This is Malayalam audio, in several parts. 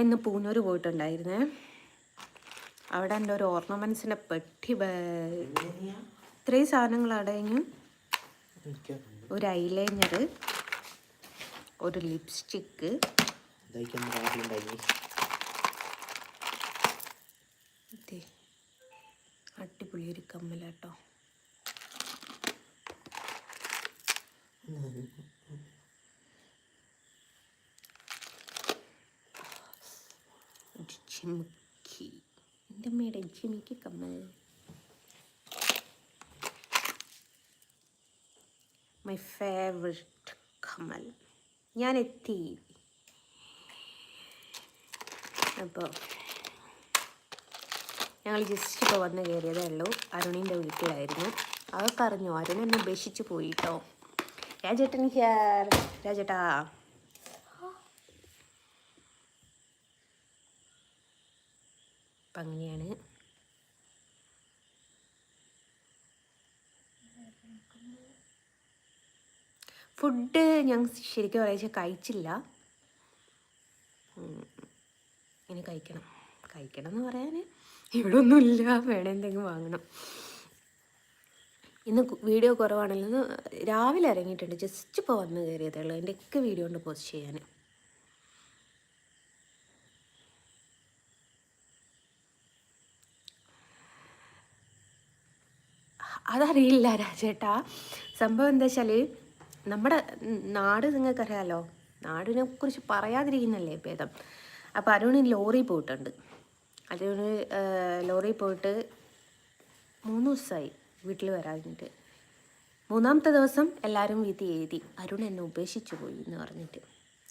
ഇന്ന് പൂനൂർ പോയിട്ടുണ്ടായിരുന്നേ. അവിടെ എൻ്റെ ഒരു ഓർണമെൻറ്റ്സിൻ്റെ പെട്ടി ഇത്രയും സാധനങ്ങൾ അടങ്ങി. ഒരു ഐലൈനർ, ഒരു ലിപ്സ്റ്റിക്ക്, അടിപൊളി ഒരു കമ്മലാട്ടോ. ജിമിക്കി, എൻ്റെ അമ്മയുടെ ജിമിക്കി കമ്മൽ. മൈ ഫേവറേറ്റ് കമ്മൽ. ഞാൻ എത്തി. അപ്പോൾ ഞങ്ങൾ ജസ്റ്റ് ഇപ്പോൾ വന്ന് കയറിയതേ ഉള്ളൂ. അരുണിൻ്റെ വീട്ടിലായിരുന്നു. അതൊക്കെ അറിഞ്ഞു. അരുൺ എന്നെ ഉപേക്ഷിച്ച് പോയിട്ടോ. രാജേട്ടൻ ഹിയർ. രാജേട്ടാ, അപ്പം അങ്ങനെയാണ്. ഫുഡ് ഞാൻ ശരിക്കും പറയാ കഴിച്ചില്ല. ഇനി കഴിക്കണം എന്ന് പറയാൻ ഇവിടെ ഒന്നുമില്ല. വേണം എന്തെങ്കിലും വാങ്ങണം. ഇന്ന് വീഡിയോ കുറവാണല്ലോ. രാവിലെ ഇറങ്ങിയിട്ടുണ്ട്. ജസ്റ്റ് ഇപ്പോൾ വന്ന് കയറിയതേ ഉള്ളൂ. എൻ്റെയൊക്കെ വീഡിയോ ഉണ്ട് പോസ്റ്റ് ചെയ്യാൻ. അതറിയില്ല രാജേട്ടാ. സംഭവം എന്താ വെച്ചാൽ നമ്മുടെ നാട് നിങ്ങൾക്കറിയാമല്ലോ. നാടിനെ കുറിച്ച് പറയാതിരിക്കുന്നല്ലേ ഭേദം. അപ്പോൾ അരുണ് ലോറി പോയിട്ടുണ്ട്. അരുണ് ലോറി പോയിട്ട് 3 ദിവസമായി വീട്ടിൽ വരാഞ്ഞിട്ട്. 3ാമത്തെ ദിവസം എല്ലാവരും വിധി എഴുതി. അരുൺ എന്നെ ഉപേക്ഷിച്ചു പോയി എന്ന് പറഞ്ഞിട്ട്.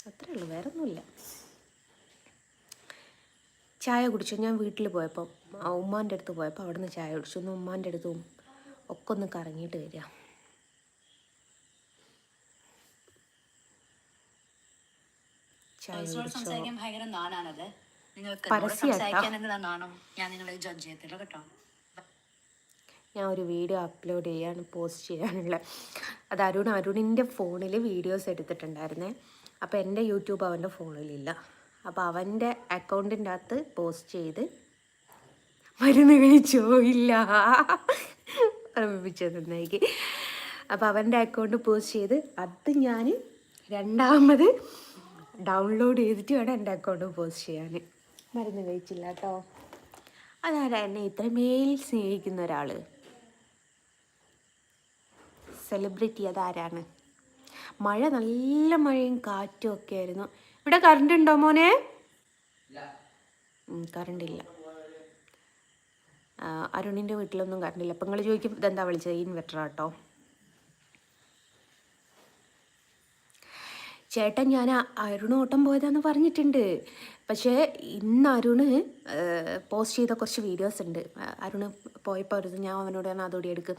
അത്രേ ഉള്ളൂ, വേറെ ഒന്നുമില്ല. ചായ കുടിച്ചു. ഞാൻ വീട്ടിൽ പോയപ്പോൾ ഉമ്മാൻ്റെ അടുത്ത് പോയപ്പോൾ അവിടെ നിന്ന് ചായ കുടിച്ചു. ഒന്ന് ഉമ്മാൻ്റെ അടുത്തും ഒക്കെ ഒന്ന് കറങ്ങിയിട്ട് വരിക. ഞാൻ ഒരു വീഡിയോ അപ്ലോഡ് ചെയ്യാൻ പോസ്റ്റ് ചെയ്യാനുള്ള. അത് അരുണിൻ്റെ ഫോണിൽ വീഡിയോസ് എടുത്തിട്ടുണ്ടായിരുന്നേ. അപ്പോൾ എൻ്റെ യൂട്യൂബ് അവൻ്റെ ഫോണിലില്ല. അപ്പോൾ അവൻ്റെ അക്കൗണ്ടിൻ്റെ അകത്ത് പോസ്റ്റ് ചെയ്ത് മരുന്ന് കഴിച്ചോ ഇല്ല ഓർമ്മിപ്പിച്ചതെന്നേക്ക്. അപ്പോൾ അവൻ്റെ അക്കൗണ്ട് പോസ്റ്റ് ചെയ്ത് അത് ഞാൻ രണ്ടാമത് ഡൗൺലോഡ് ചെയ്തിട്ട് വേണം എൻ്റെ അക്കൗണ്ട് പോസ്റ്റ് ചെയ്യാൻ. മരുന്ന് കഴിച്ചില്ല കേട്ടോ. അതാരാ എന്നെ ഇത്രമേൽ സ്നേഹിക്കുന്ന ഒരാൾ? സെലിബ്രിറ്റി അതാരാണ്? മഴ, നല്ല മഴയും കാറ്റും ഒക്കെ ആയിരുന്നു. ഇവിടെ കറണ്ട് ഉണ്ടോ മോനെ? കറണ്ടില്ല. അരുണിൻ്റെ വീട്ടിലൊന്നും കറണ്ടില്ല. അപ്പം നിങ്ങൾ ചോദിക്കും ഇതെന്താ വിളിച്ചത്? ഇൻവെർട്ടറാട്ടോ. ചേട്ടൻ ഞാൻ അരുണ് ഓട്ടം പോയതാന്ന് പറഞ്ഞിട്ടുണ്ട്. പക്ഷേ ഇന്ന് അരുണ് പോസ്റ്റ് ചെയ്ത കുറച്ച് വീഡിയോസ് ഉണ്ട്. അരുണ് പോയപ്പോൾ ഒരു ഞാൻ അവനോട് ഞാൻ അതോടെ എടുക്ക്,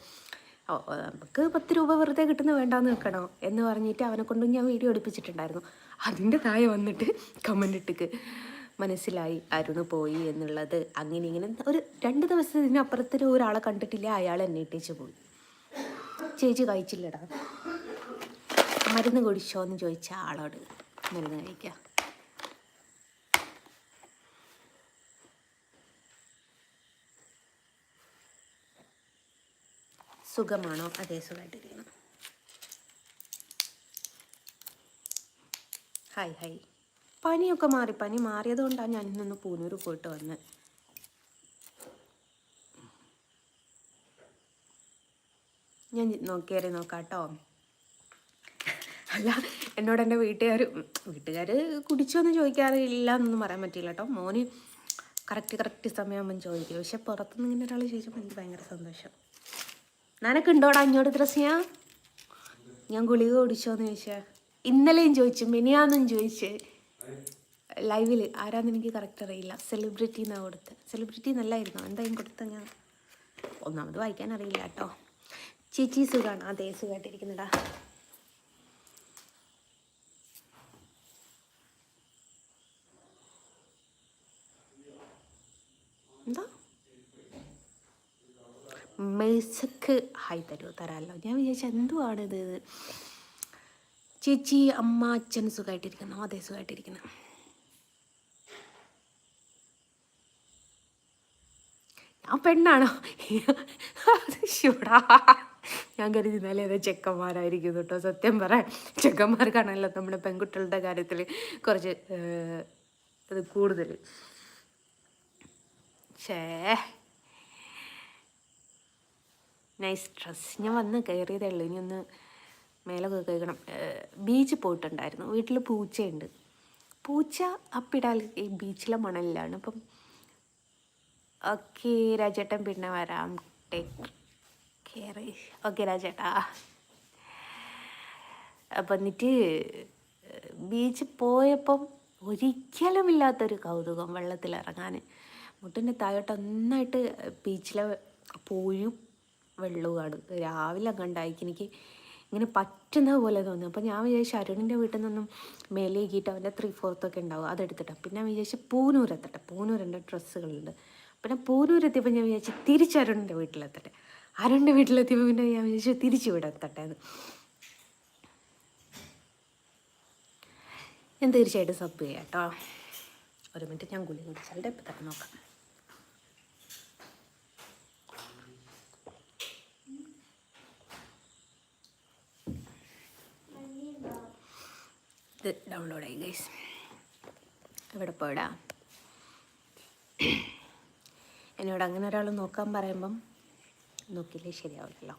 നമുക്ക് 10 രൂപ വെറുതെ കിട്ടുന്ന വേണ്ടാന്ന് വെക്കണോ എന്ന് പറഞ്ഞിട്ട് അവനെ കൊണ്ടും ഞാൻ വീഡിയോ എടുപ്പിച്ചിട്ടുണ്ടായിരുന്നു. അതിൻ്റെ താഴെ വന്നിട്ട് കമൻ്റ് ഇട്ടിക്ക് മനസ്സിലായി അരുണ് പോയി എന്നുള്ളത്. അങ്ങനെ ഇങ്ങനെ ഒരു 2 ദിവസത്തിനപ്പുറത്തിൽ ഒരാളെ കണ്ടിട്ടില്ല, അയാൾ എന്നെ ഇട്ടേച്ച് പോയി. ചേച്ചി കഴിച്ചില്ലടാ. മരുന്ന് കുടിച്ചോ എന്ന് ചോദിച്ച ആളോട് മരുന്ന് കഴിക്കുക. സുഖമാണോ? അതേ, സുഖമായിട്ടിരിക്കണം. Hi hi. പനിയൊക്കെ മാറി. പനി മാറിയത് കൊണ്ടാണ് ഞാൻ ഇന്നൊന്ന് പൂനൂർ പോയിട്ട് വന്നത്. ഞാൻ കയറി നോക്കാം കേട്ടോ. അല്ല, എന്നോട് എൻ്റെ വീട്ടുകാർ കുടിച്ചോന്ന് ചോദിക്കാറില്ല എന്നൊന്നും പറയാൻ പറ്റില്ല കേട്ടോ. മോന് കറക്റ്റ് സമയമാകുമ്പം ചോദിക്കും. പക്ഷെ പുറത്തുനിന്ന് ഇങ്ങനെ ഒരാൾ ചോദിച്ചപ്പോൾ എനിക്ക് ഭയങ്കര സന്തോഷം. നിനക്കുണ്ടോടാ ഇങ്ങോട്ട് ത്രസ്യ? ഞാൻ ഗുളിക കുടിച്ചോന്ന് ചോദിച്ചാൽ ഇന്നലെയും ചോദിച്ചു, മിനിയാന്നും ചോദിച്ച്. ലൈവിൽ ആരാന്ന് എനിക്ക് കറക്റ്റ് അറിയില്ല. സെലിബ്രിറ്റി എന്നാണ് കൊടുത്തത്. സെലിബ്രിറ്റി നല്ലായിരുന്നു. എന്തായാലും കൊടുത്ത ഞാൻ ഒന്നാമത് വായിക്കാൻ അറിയില്ല കേട്ടോ. ചേച്ചി സുഖമാണ്? അതേ, സുഖമായിട്ടിരിക്കുന്നുടാ. എന്താ മെയ്സക്ക് ഹായ് തരാമല്ലോ. ഞാൻ വിചാരിച്ച എന്തുവാണിത്. ചേച്ചി, അമ്മ, അച്ഛൻ സുഖമായിട്ടിരിക്കുന്നു? അതേ, സുഖമായിട്ടിരിക്കുന്നു. ഞാൻ പെണ്ണാണോ? അത് ശൂടാ. ഞാൻ കരുതി ഇന്നലെ ഏതോ ചെക്കന്മാരായിരിക്കും കേട്ടോ. സത്യം പറയാൻ ചെക്കന്മാർക്കാണല്ലോ നമ്മുടെ പെൺകുട്ടികളുടെ കാര്യത്തിൽ കുറച്ച് ഇത് കൂടുതൽ. ഷേ നൈസ് ഡ്രസ്. ഞാൻ വന്ന് കയറിയതേ ഉള്ളൂ. ഇനി ഒന്ന് മേലൊക്കെ കഴിക്കണം. ബീച്ചിൽ പോയിട്ടുണ്ടായിരുന്നു. വീട്ടിൽ പൂച്ചയുണ്ട്. പൂച്ച അപ്പിടാൽ ഈ ബീച്ചിലെ മണലിലാണ്. അപ്പം ഓക്കെ രാജേട്ടൻ പിന്നെ വരാം. Take care. ഓക്കെ രാജേട്ടാ. അപ്പം എന്നിട്ട് ബീച്ചിൽ പോയപ്പം ഒരിക്കലും ഇല്ലാത്തൊരു കൗതുകം വെള്ളത്തിലിറങ്ങാൻ. മുട്ടിൻ്റെ താഴോട്ട് ഒന്നായിട്ട് ബീച്ചിലെ പൂഴും വെള്ളവുമാണ്. രാവിലെ കണ്ടായിക്ക് എനിക്ക് ഇങ്ങനെ പറ്റുന്ന പോലെ തോന്നി. അപ്പോൾ ഞാൻ വിചാരിച്ചു അരുണിൻ്റെ വീട്ടിൽ നിന്നും മേലേക്കിയിട്ട് അവൻ്റെ 3/4 ഉണ്ടാവും, അതെടുത്തിട്ടാണ്. പിന്നെ ഞാൻ വിചാരിച്ചു പൂനൂരെത്തട്ടെ. പൂനൂരിൻ്റെ ഡ്രസ്സുകളുണ്ട്. പിന്നെ പൂനൂരെത്തിയപ്പോൾ ഞാൻ വിചാരിച്ചു തിരിച്ച് അരുണിൻ്റെ വീട്ടിലെത്തട്ടെ. അരുണിൻ്റെ വീട്ടിലെത്തിയപ്പോൾ പിന്നെ ഞാൻ വിചാരിച്ചു തിരിച്ച് ഇവിടെ എത്തട്ടെ എന്ന്. ഞാൻ തീർച്ചയായിട്ടും സബ് ചെയ്യാം കേട്ടോ. ഒരു മിനിറ്റ്, ഞാൻ ഗുളിക കുടിച്ചാൽ ഇപ്പം തന്നെ നോക്കാം. ഇത് ഡൗൺലോഡായി ഗൈസ്. ഇവിടെ പോയിടാ. എന്നോട് അങ്ങനെ ഒരാൾ നോക്കാൻ പറയുമ്പം നോക്കിയില്ലേ ശരിയാവില്ലല്ലോ.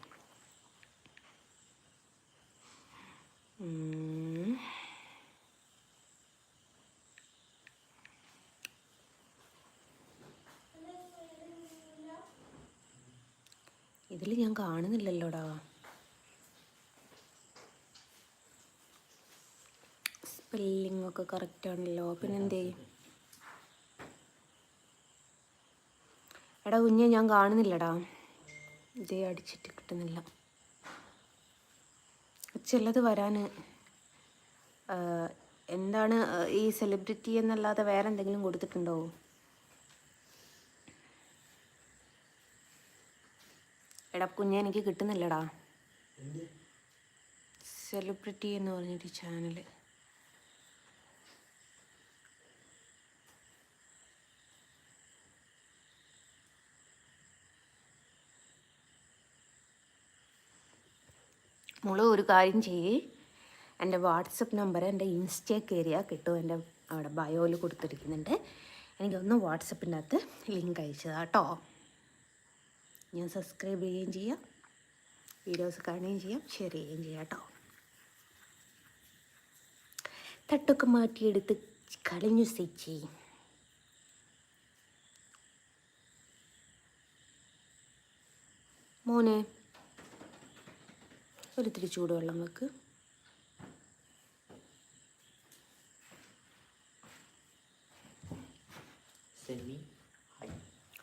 ഇതിൽ ഞാൻ കാണുന്നില്ലല്ലോടാ. സ്പെല്ലിംഗ് ഒക്കെ കറക്റ്റാണല്ലോ. പിന്നെന്തേ എടാ കുഞ്ഞെ, ഞാൻ കാണുന്നില്ലടാ. ഇതേ അടിച്ചിട്ട് കിട്ടുന്നില്ല. ചിലത് വരാൻ എന്താണ് ഈ സെലിബ്രിറ്റി എന്നല്ലാതെ വേറെ എന്തെങ്കിലും കൊടുത്തിട്ടുണ്ടോ? എടാ കുഞ്ഞെ, എനിക്ക് കിട്ടുന്നില്ലടാ. സെലിബ്രിറ്റി എന്ന് പറഞ്ഞിട്ട് ചാനൽ. മോള് ഒരു കാര്യം ചെയ്യേ, എൻ്റെ വാട്സപ്പ് നമ്പർ എൻ്റെ ഇൻസ്റ്റയിൽ കയറിയാൽ കിട്ടും. എൻ്റെ അവിടെ ബയോയിൽ കൊടുത്തിരിക്കുന്നുണ്ട്. എനിക്കൊന്ന് വാട്സപ്പിൻ്റെ അകത്ത് ലിങ്ക് അയച്ചതാ കേട്ടോ. ഞാൻ സബ്സ്ക്രൈബ് ചെയ്യുകയും ചെയ്യാം, വീഡിയോസ് കാണുകയും ചെയ്യാം, ഷെയർ ചെയ്യുകയും ചെയ്യാം കേട്ടോ. തട്ടൊക്കെ മാറ്റിയെടുത്ത് കളഞ്ഞു ചേച്ചി. മോനെ ഒരിത്തിരി ചൂടുവെള്ളം വെക്ക്.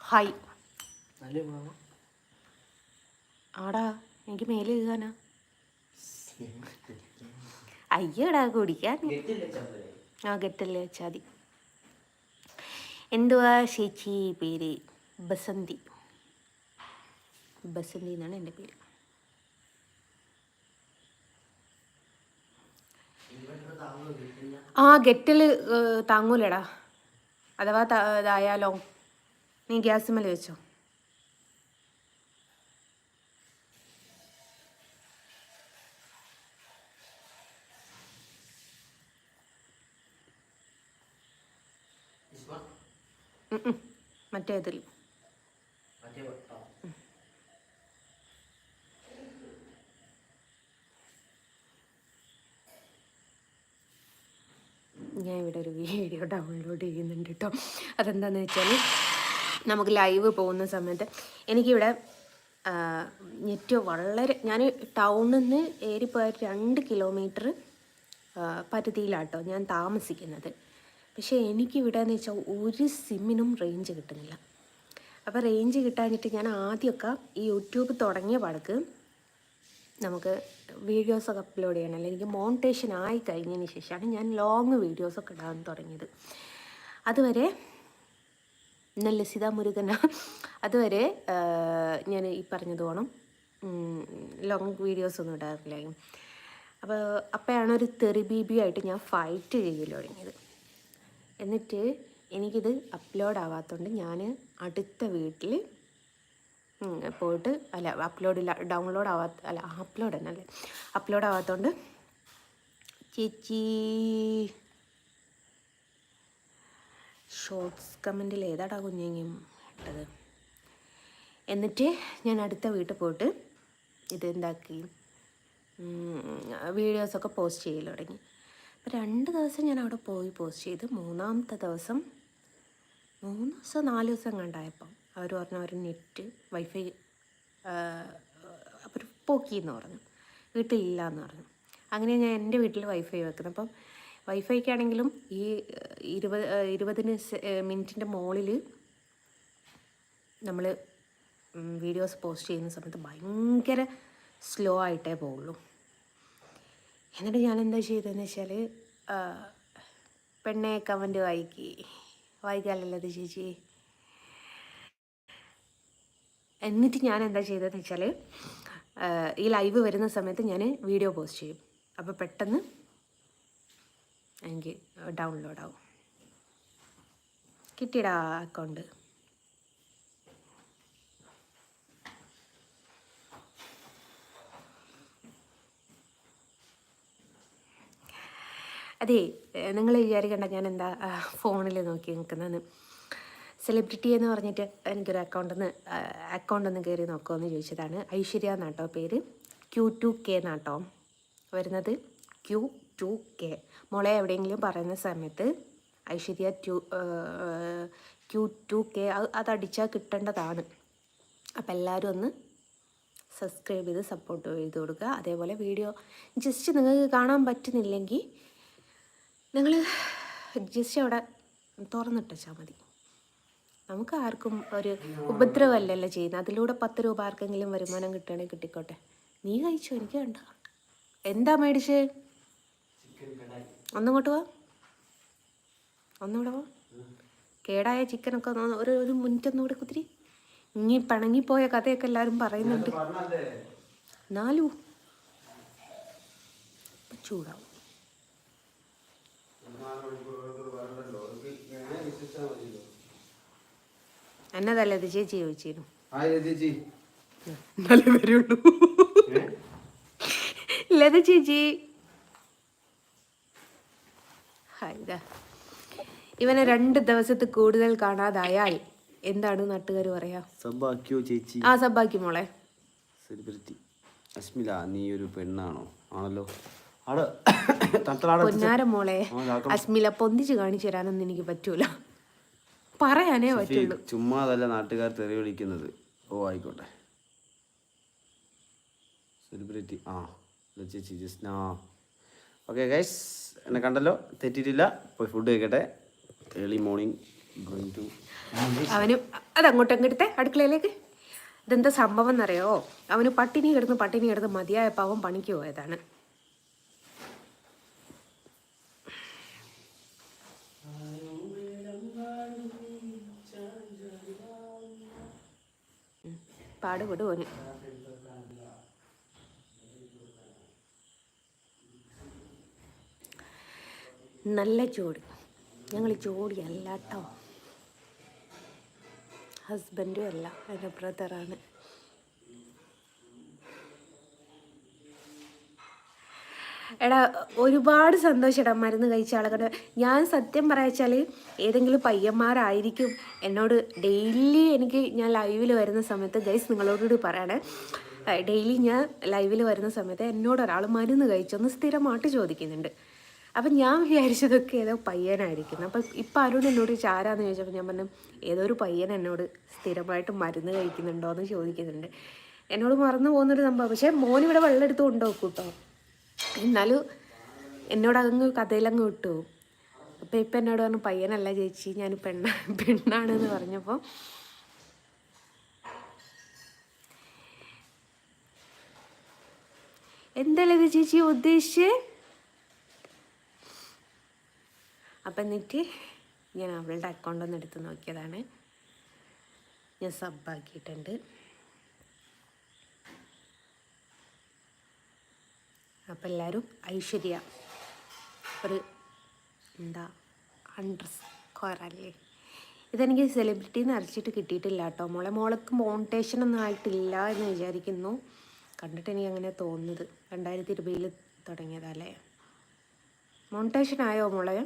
ഹായ്. ആടാ, എനിക്ക് മേലെ എഴുതാനാ. അയ്യടാ കുടിക്കാൻ. ആ ഗെറ്റല്ലേ വെച്ചാൽ മതി. എന്തുവാ ചേച്ചി പേര്? ബസന്തി. ബസന്തി എന്നാണ് എൻ്റെ പേര്. ആ ഗെറ്റിൽ താങ്ങൂലടാ. അഥവാ ഇതായാലോ, നീ ഗ്യാസ് മേലെ വെച്ചോ. മറ്റേതിൽ ഞാൻ ഇവിടെ ഒരു വീഡിയോ ഡൗൺലോഡ് ചെയ്യുന്നുണ്ട് കേട്ടോ. അതെന്താണെന്ന് വെച്ചാൽ നമുക്ക് ലൈവ് പോകുന്ന സമയത്ത് എനിക്കിവിടെ നെറ്റ് വളരെ, ഞാൻ ടൗണിൽ നിന്ന് ഏറിപ്പോയ 2 കിലോമീറ്റർ പരിധിയിലാട്ടോ ഞാൻ താമസിക്കുന്നത്. പക്ഷേ എനിക്കിവിടെ എന്ന് വെച്ചാൽ ഒരു സിമ്മിനും റേഞ്ച് കിട്ടുന്നില്ല. അപ്പോൾ റേഞ്ച് കിട്ടാഞ്ഞിട്ട് ഞാൻ ആദ്യമൊക്കെ ഈ യൂട്യൂബ് തുടങ്ങിയ പാടക്ക് നമുക്ക് വീഡിയോസൊക്കെ അപ്ലോഡ് ചെയ്യണം. അല്ലെങ്കിൽ എനിക്ക് മോണിറ്റേഷൻ ആയി കഴിഞ്ഞതിന് ശേഷമാണ് ഞാൻ ലോങ് വീഡിയോസൊക്കെ ഇടാൻ തുടങ്ങിയത്. അതുവരെ ഇന്ന് ലസിത മുരുകന അതുവരെ ഞാൻ ഈ പറഞ്ഞത് വേണം ലോങ് വീഡിയോസൊന്നും ഇടാറില്ലായിരുന്നു. അപ്പോഴാണ് ഒരു തെറി ബീബിയായിട്ട് ഞാൻ ഫൈറ്റ് ചെയ്യൽ തുടങ്ങിയത്. എന്നിട്ട് എനിക്കിത് അപ്ലോഡ് ആവാത്തതുകൊണ്ട് ഞാൻ അടുത്ത വീട്ടിൽ പോയിട്ട് അല്ല അപ്ലോഡില്ല, ഡൗൺലോഡ് ആവാത്ത അല്ല അപ്ലോഡ് തന്നെ അല്ലേ, അപ്ലോഡ് ആവാത്തതുകൊണ്ട് ചേച്ചി ഷോർട്സ് കമൻറ്റിൽ ഏതാടാ കുഞ്ഞെങ്കിലും ഇട്ടത്. എന്നിട്ട് ഞാൻ അടുത്ത വീട്ടിൽ പോയിട്ട് ഇത് എന്താക്കി വീഡിയോസൊക്കെ പോസ്റ്റ് ചെയ്യൽ തുടങ്ങി. അപ്പോൾ 2 ദിവസം ഞാൻ അവിടെ പോയി പോസ്റ്റ് ചെയ്ത്, 3-ാമത്തെ ദിവസം 3 ദിവസം 4 ദിവസം കണ്ടായപ്പം അവർ പറഞ്ഞു അവർ നെറ്റ് വൈഫൈ അവർ പോക്കിയെന്ന് പറഞ്ഞു, വീട്ടിലില്ല എന്ന് പറഞ്ഞു. അങ്ങനെ ഞാൻ എൻ്റെ വീട്ടിൽ വൈഫൈ വെക്കുന്നത്. അപ്പം വൈഫൈക്കാണെങ്കിലും ഈ 20 മിനിറ്റിൻ്റെ മുകളിൽ നമ്മൾ വീഡിയോസ് പോസ്റ്റ് ചെയ്യുന്ന സമയത്ത് ഭയങ്കര സ്ലോ ആയിട്ടേ പോവുള്ളൂ. എന്നിട്ട് ഞാൻ എന്താ ചെയ്തതെന്ന് വെച്ചാൽ പെണ്ണെ കമൻറ്റ് വായിക്കാമല്ലോ അത് ചേച്ചി. എന്നിട്ട് ഞാൻ എന്താ ചെയ്തതെന്ന് വെച്ചാൽ ഈ ലൈവ് വരുന്ന സമയത്ത് ഞാൻ വീഡിയോ പോസ്റ്റ് ചെയ്യും. അപ്പോൾ പെട്ടെന്ന് എനിക്ക് ഡൗൺലോഡ് ആവും. കിട്ടിയടാ അക്കൗണ്ട്. അതെ, നിങ്ങൾ വിചാരിക്കേണ്ട ഞാൻ എന്താ ഫോണിൽ നോക്കി നിൽക്കുന്നതെന്ന്. സെലിബ്രിറ്റി എന്ന് പറഞ്ഞിട്ട് എനിക്കൊരു അക്കൗണ്ടൊന്ന് കയറി നോക്കുമെന്ന് ചോദിച്ചതാണ്. ഐശ്വര്യ എന്നാട്ടോ പേര്. Q2K എന്നാട്ടോ വരുന്നത്. Q2K. മോളെ എവിടെയെങ്കിലും പറയുന്ന സമയത്ത് ഐശ്വര്യ Q2K അതടിച്ചാൽ കിട്ടേണ്ടതാണ്. അപ്പോൾ എല്ലാവരും ഒന്ന് സബ്സ്ക്രൈബ് ചെയ്ത് സപ്പോർട്ട് ചെയ്ത് കൊടുക്കുക. അതേപോലെ വീഡിയോ ജസ്റ്റ് നിങ്ങൾക്ക് കാണാൻ പറ്റുന്നില്ലെങ്കിൽ നിങ്ങൾ ജസ്റ്റ് അവിടെ തുറന്നിട്ടാൽ മതി. നമുക്ക് ആർക്കും ഒരു ഉപദ്രവമല്ലല്ലോ ചെയ്യുന്നത്. അതിലൂടെ 10 രൂപ ആർക്കെങ്കിലും വരുമാനം കിട്ടുകയാണെങ്കിൽ കിട്ടിക്കോട്ടെ. നീ കഴിച്ചോ, എനിക്ക് വേണ്ട. എന്താ മേടിച്ചേ? ഒന്നിങ്ങോട്ട് വാ, ഒന്നിവിടെ വാ. കേടായ ചിക്കനൊക്കെ ഒരു മിനിറ്റ് ഒന്നുകൂടെ കുത്തിരി. ഇനി പിണങ്ങിപ്പോയ കഥയൊക്കെ എല്ലാവരും പറയുന്നുണ്ട്. 4 ചൂടാവും. എന്നതല്ലേ ഇത് ചേച്ചി ചോദിച്ചിരുന്നു. നല്ല വരുള്ളൂ ലത ചേച്ചി. ഇവനെ 2 ദിവസത്തിൽ കൂടുതൽ കാണാതായാൽ എന്താണ് നാട്ടുകാർ പറയാ? സബ്ബാക്കിയോ ചേച്ചി? ആ സബ്ബാക്കി മോളെ. സെലിബ്രിറ്റി അസ്മില, നീ ഒരു പെണ്ണാണോ? ആണല്ലോ. പൊന്നാര മോളെ, അസ്മില പൊന്തിച്ച് കാണിച്ചു തരാനൊന്നും എനിക്ക് പറ്റൂല, പറയാനേ പറ്റുള്ളൂ. ചുമ്മാതല്ല നാട്ടുകാർ തെറി വിളിക്കുന്നത്. ഓ ആയിക്കോട്ടെ. സെലിബ്രിറ്റി ചേച്ചി ജസ്റ്റ് ഓക്കെ ഗൈസ്, എന്നെ കണ്ടല്ലോ, തെറ്റിയിട്ടില്ല. പോയി ഫുഡ് കഴിക്കട്ടെ. Early morning going to. അവന് അതങ്ങോട്ട് അങ്ങോട്ടത്തെ അടുക്കളയിലേക്ക്. ഇതെന്താ സംഭവം എന്നറിയോ? അവന് പട്ടിണി കിടന്ന് മതിയായപ്പോൾ അവൻ പണിക്ക് പോയതാണ്. പാടുപെടും ഓന്. നല്ല ജോഡി. ഞങ്ങൾ ജോഡിയല്ല കേട്ടോ, ഹസ്ബൻഡും അല്ല, എൻ്റെ ബ്രദറാണ്. എടാ ഒരുപാട് സന്തോഷമെടാ മരുന്ന് കഴിച്ച ആളുകളുടെ. ഞാൻ സത്യം പറയാച്ചാൽ ഏതെങ്കിലും പയ്യന്മാരായിരിക്കും എന്നോട് ഡെയിലി ഞാൻ ലൈവിൽ വരുന്ന സമയത്ത്, ഗൈസ് നിങ്ങളോടുകൂടി പറയണേ, ഡെയിലി ഞാൻ ലൈവിൽ വരുന്ന സമയത്ത് എന്നോട് ഒരാൾ മരുന്ന് കഴിച്ചൊന്ന് സ്ഥിരമായിട്ട് ചോദിക്കുന്നുണ്ട്. അപ്പം ഞാൻ വിചാരിച്ചതൊക്കെ ഏതോ പയ്യനായിരിക്കുന്നു. അപ്പം ഇപ്പം ആരോട് എന്നോട് ആരാന്ന് ചോദിച്ചപ്പോൾ ഞാൻ പറഞ്ഞു ഏതോ ഒരു പയ്യൻ എന്നോട് സ്ഥിരമായിട്ട് മരുന്ന് കഴിക്കുന്നുണ്ടോ എന്ന് ചോദിക്കുന്നുണ്ട്. എന്നോട് മറന്നു പോകുന്നൊരു സംഭവം. പക്ഷേ മോനിവിടെ വെള്ളം എടുത്ത് കൊണ്ടുപോക്കും കേട്ടോ. എന്നാലും എന്നോടങ്ങ് കഥയിലങ്ങ് വിട്ടു. അപ്പം ഇപ്പം എന്നോട് പറഞ്ഞു പയ്യനല്ല ചേച്ചി, ഞാൻ പെണ്ണാണെന്ന് പറഞ്ഞപ്പോൾ എന്തല്ലേ ഇത് ചേച്ചി ഉദ്ദേശിച്ചേ? അപ്പം എന്നിട്ട് ഞാൻ അവളുടെ അക്കൗണ്ടൊന്ന് എടുത്ത് നോക്കിയതാണ്. ഞാൻ സബ്ബാക്കിയിട്ടുണ്ട്. അപ്പം എല്ലാവരും ഐശ്വര്യ ഒരു എന്താ _ അല്ലേ, ഇതെനിക്ക് സെലിബ്രിറ്റീന്ന് അരച്ചിട്ട് കിട്ടിയിട്ടില്ല കേട്ടോ മോളെ. മോൾക്ക് മോണിറ്റേഷനൊന്നും ആയിട്ടില്ല എന്ന് വിചാരിക്കുന്നു. കണ്ടിട്ട് എനിക്ക് അങ്ങനെ തോന്നുന്നത്. 2020 തുടങ്ങിയതല്ലേ. മോണിറ്റേഷൻ ആയോ മോളെ?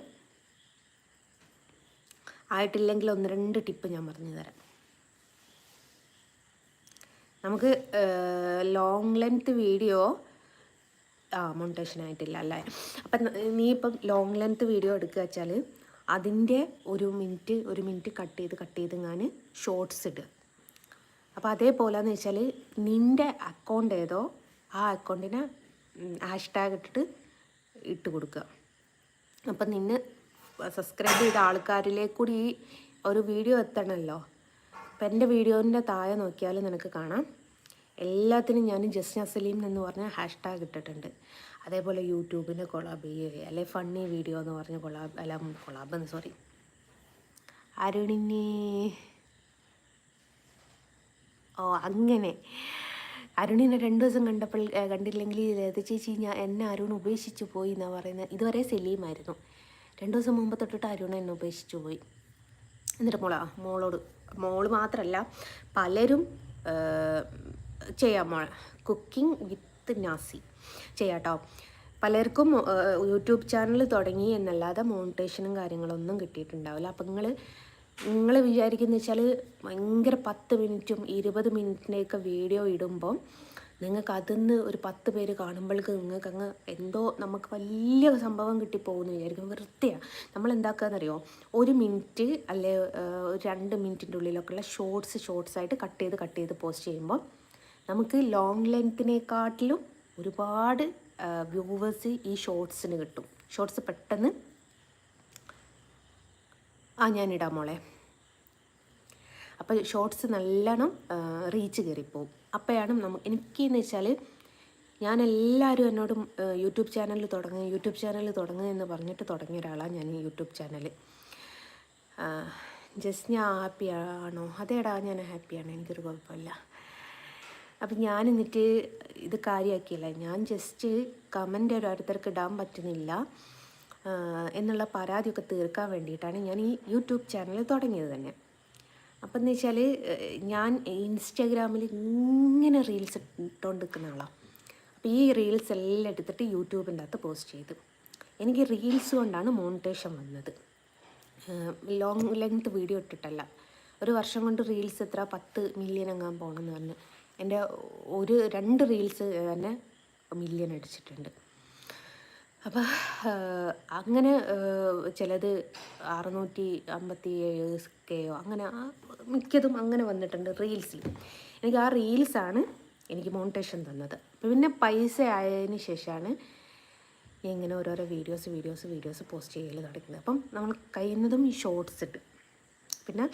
ആയിട്ടില്ലെങ്കിൽ 1-2 ടിപ്പ് ഞാൻ പറഞ്ഞു തരാം. നമുക്ക് ലോങ് ലെങ്ത് വീഡിയോ മോണിറ്റേഷൻ ആയിട്ടില്ല അല്ലേ. അപ്പം നീ ഇപ്പം ലോങ് ലെങ്ത് വീഡിയോ എടുക്കുക വെച്ചാൽ അതിൻ്റെ 1 മിനിറ്റ് കട്ട് ചെയ്ത് ഞാൻ ഷോർട്സ് ഇടുക. അപ്പോൾ അതേപോലെന്ന് വെച്ചാൽ നിൻ്റെ അക്കൗണ്ട് ഏതോ ആ അക്കൗണ്ടിനെ ഹാഷ്ടാഗ് ഇട്ട് കൊടുക്കുക. അപ്പം നിന്നെ സബ്സ്ക്രൈബ് ചെയ്ത ആൾക്കാരിലേക്ക് കൂടി ഈ ഒരു വീഡിയോ എത്തണമല്ലോ. അപ്പം എൻ്റെ വീഡിയോൻ്റെ താഴെ നോക്കിയാൽ നിനക്ക് കാണാം. എല്ലാത്തിനും ഞാൻ ജസ്ന സലീം എന്ന് പറഞ്ഞ ഹാഷ്ടാഗ് ഇട്ടിട്ടുണ്ട്. അതേപോലെ യൂട്യൂബിൻ്റെ കൊളാബ് അല്ലെ ഫണ്ണി വീഡിയോ എന്ന് പറഞ്ഞ കൊളാബ് സോറി അരുണിനെ അങ്ങനെ അരുണിനെ 2 ദിവസം കണ്ടില്ലെങ്കിൽ ചേച്ചി എന്നെ അരുൺ ഉപേക്ഷിച്ച് പോയി എന്നാണ് പറയുന്നത്. ഇതുവരെ സലീമായിരുന്നു. 2 ദിവസം മുമ്പ് തൊട്ടിട്ട് അരുൺ എന്നെ ഉപേക്ഷിച്ച് പോയി. എന്നിട്ട് മോള് മാത്രമല്ല പലരും ചെയ്യാം. കുക്കിംഗ് വിത്ത് നാസി ചെയ്യാട്ടോ. പലർക്കും യൂട്യൂബ് ചാനൽ തുടങ്ങി എന്നല്ലാതെ മോണിറ്റേഷനും കാര്യങ്ങളൊന്നും കിട്ടിയിട്ടുണ്ടാവില്ല. അപ്പം നിങ്ങൾ വിചാരിക്കുന്നത് വെച്ചാൽ ഭയങ്കര 10 മിനിറ്റും 20 മിനിറ്റിൻ്റെയൊക്കെ വീഡിയോ ഇടുമ്പം നിങ്ങൾക്ക് അതിന്ന് ഒരു 10 പേര് കാണുമ്പോഴേക്ക് നിങ്ങൾക്ക് അങ്ങ് എന്തോ നമുക്ക് വലിയ സംഭവം കിട്ടിപ്പോകുമെന്ന് വിചാരിക്കും. വൃത്തിയാണ്. നമ്മൾ എന്താക്കുകയെന്നറിയോ, 1 മിനിറ്റ് അല്ലെ 2 മിനിറ്റിൻ്റെ ഉള്ളിലൊക്കെയുള്ള ഷോർട്സായിട്ട് കട്ട് ചെയ്ത് പോസ്റ്റ് ചെയ്യുമ്പോൾ നമുക്ക് ലോങ് ലെങ്ത്തിനെക്കാട്ടിലും ഒരുപാട് വ്യൂവേഴ്സ് ഈ ഷോർട്സിന് കിട്ടും. ഷോർട്സ് പെട്ടെന്ന് ഞാനിടാം മോളെ. അപ്പോൾ ഷോർട്സ് നല്ലോണം റീച്ച് കയറിപ്പോവും. അപ്പോഴാണ് എനിക്കെന്ന് വെച്ചാൽ എല്ലാവരും എന്നോടും യൂട്യൂബ് ചാനൽ തുടങ്ങുക എന്ന് പറഞ്ഞിട്ട് തുടങ്ങിയ ഒരാളാണ് ഞാൻ ഈ യൂട്യൂബ് ചാനൽ. ഞാൻ ഹാപ്പിയാണോ? അതേടാ, ഞാൻ ഹാപ്പിയാണ്, എനിക്കൊരു കുഴപ്പമില്ല. അപ്പം ഞാൻ എന്നിട്ട് ഇത് കാര്യമാക്കിയില്ല. ഞാൻ ജസ്റ്റ് കമൻ്റ് ഓരോരുത്തർക്ക് ഇടാൻ പറ്റുന്നില്ല എന്നുള്ള പരാതിയൊക്കെ തീർക്കാൻ വേണ്ടിയിട്ടാണ് ഞാൻ ഈ യൂട്യൂബ് ചാനൽ തുടങ്ങിയത് തന്നെ. അപ്പം എന്ന് വെച്ചാൽ ഞാൻ ഇൻസ്റ്റാഗ്രാമിൽ ഇങ്ങനെ റീൽസ് ഇട്ടുകൊണ്ടിരിക്കുന്ന ആളാണ്. അപ്പോൾ ഈ റീൽസ് എല്ലാം എടുത്തിട്ട് യൂട്യൂബിൻ്റെ അകത്ത് പോസ്റ്റ് ചെയ്തു. എനിക്ക് റീൽസ് കൊണ്ടാണ് മോണിറ്റേഷൻ വന്നത്. Long length video ഇട്ടിട്ടല്ല. 1 വർഷം കൊണ്ട് റീൽസ് എത്ര 10 മില്യൺ എങ്ങാൻ പോകണമെന്ന് പറഞ്ഞ് എൻ്റെ 2 റീൽസ് തന്നെ മില്യൺ അടിച്ചിട്ടുണ്ട്. അപ്പോൾ അങ്ങനെ ചിലത് 657K അങ്ങനെ മിക്കതും അങ്ങനെ വന്നിട്ടുണ്ട് റീൽസിൽ. എനിക്ക് ആ റീൽസാണ് എനിക്ക് മോണിറ്റേഷൻ തന്നത്. അപ്പോൾ പിന്നെ പൈസ ആയതിന് ശേഷമാണ് ഇങ്ങനെ ഓരോരോ വീഡിയോസ് പോസ്റ്റ് ചെയ്യൽ തുടങ്ങുന്നത്. അപ്പം നമ്മൾ കഴിയുന്നതും ഈ ഷോർട്സ് ഇട്ട് പിന്നെ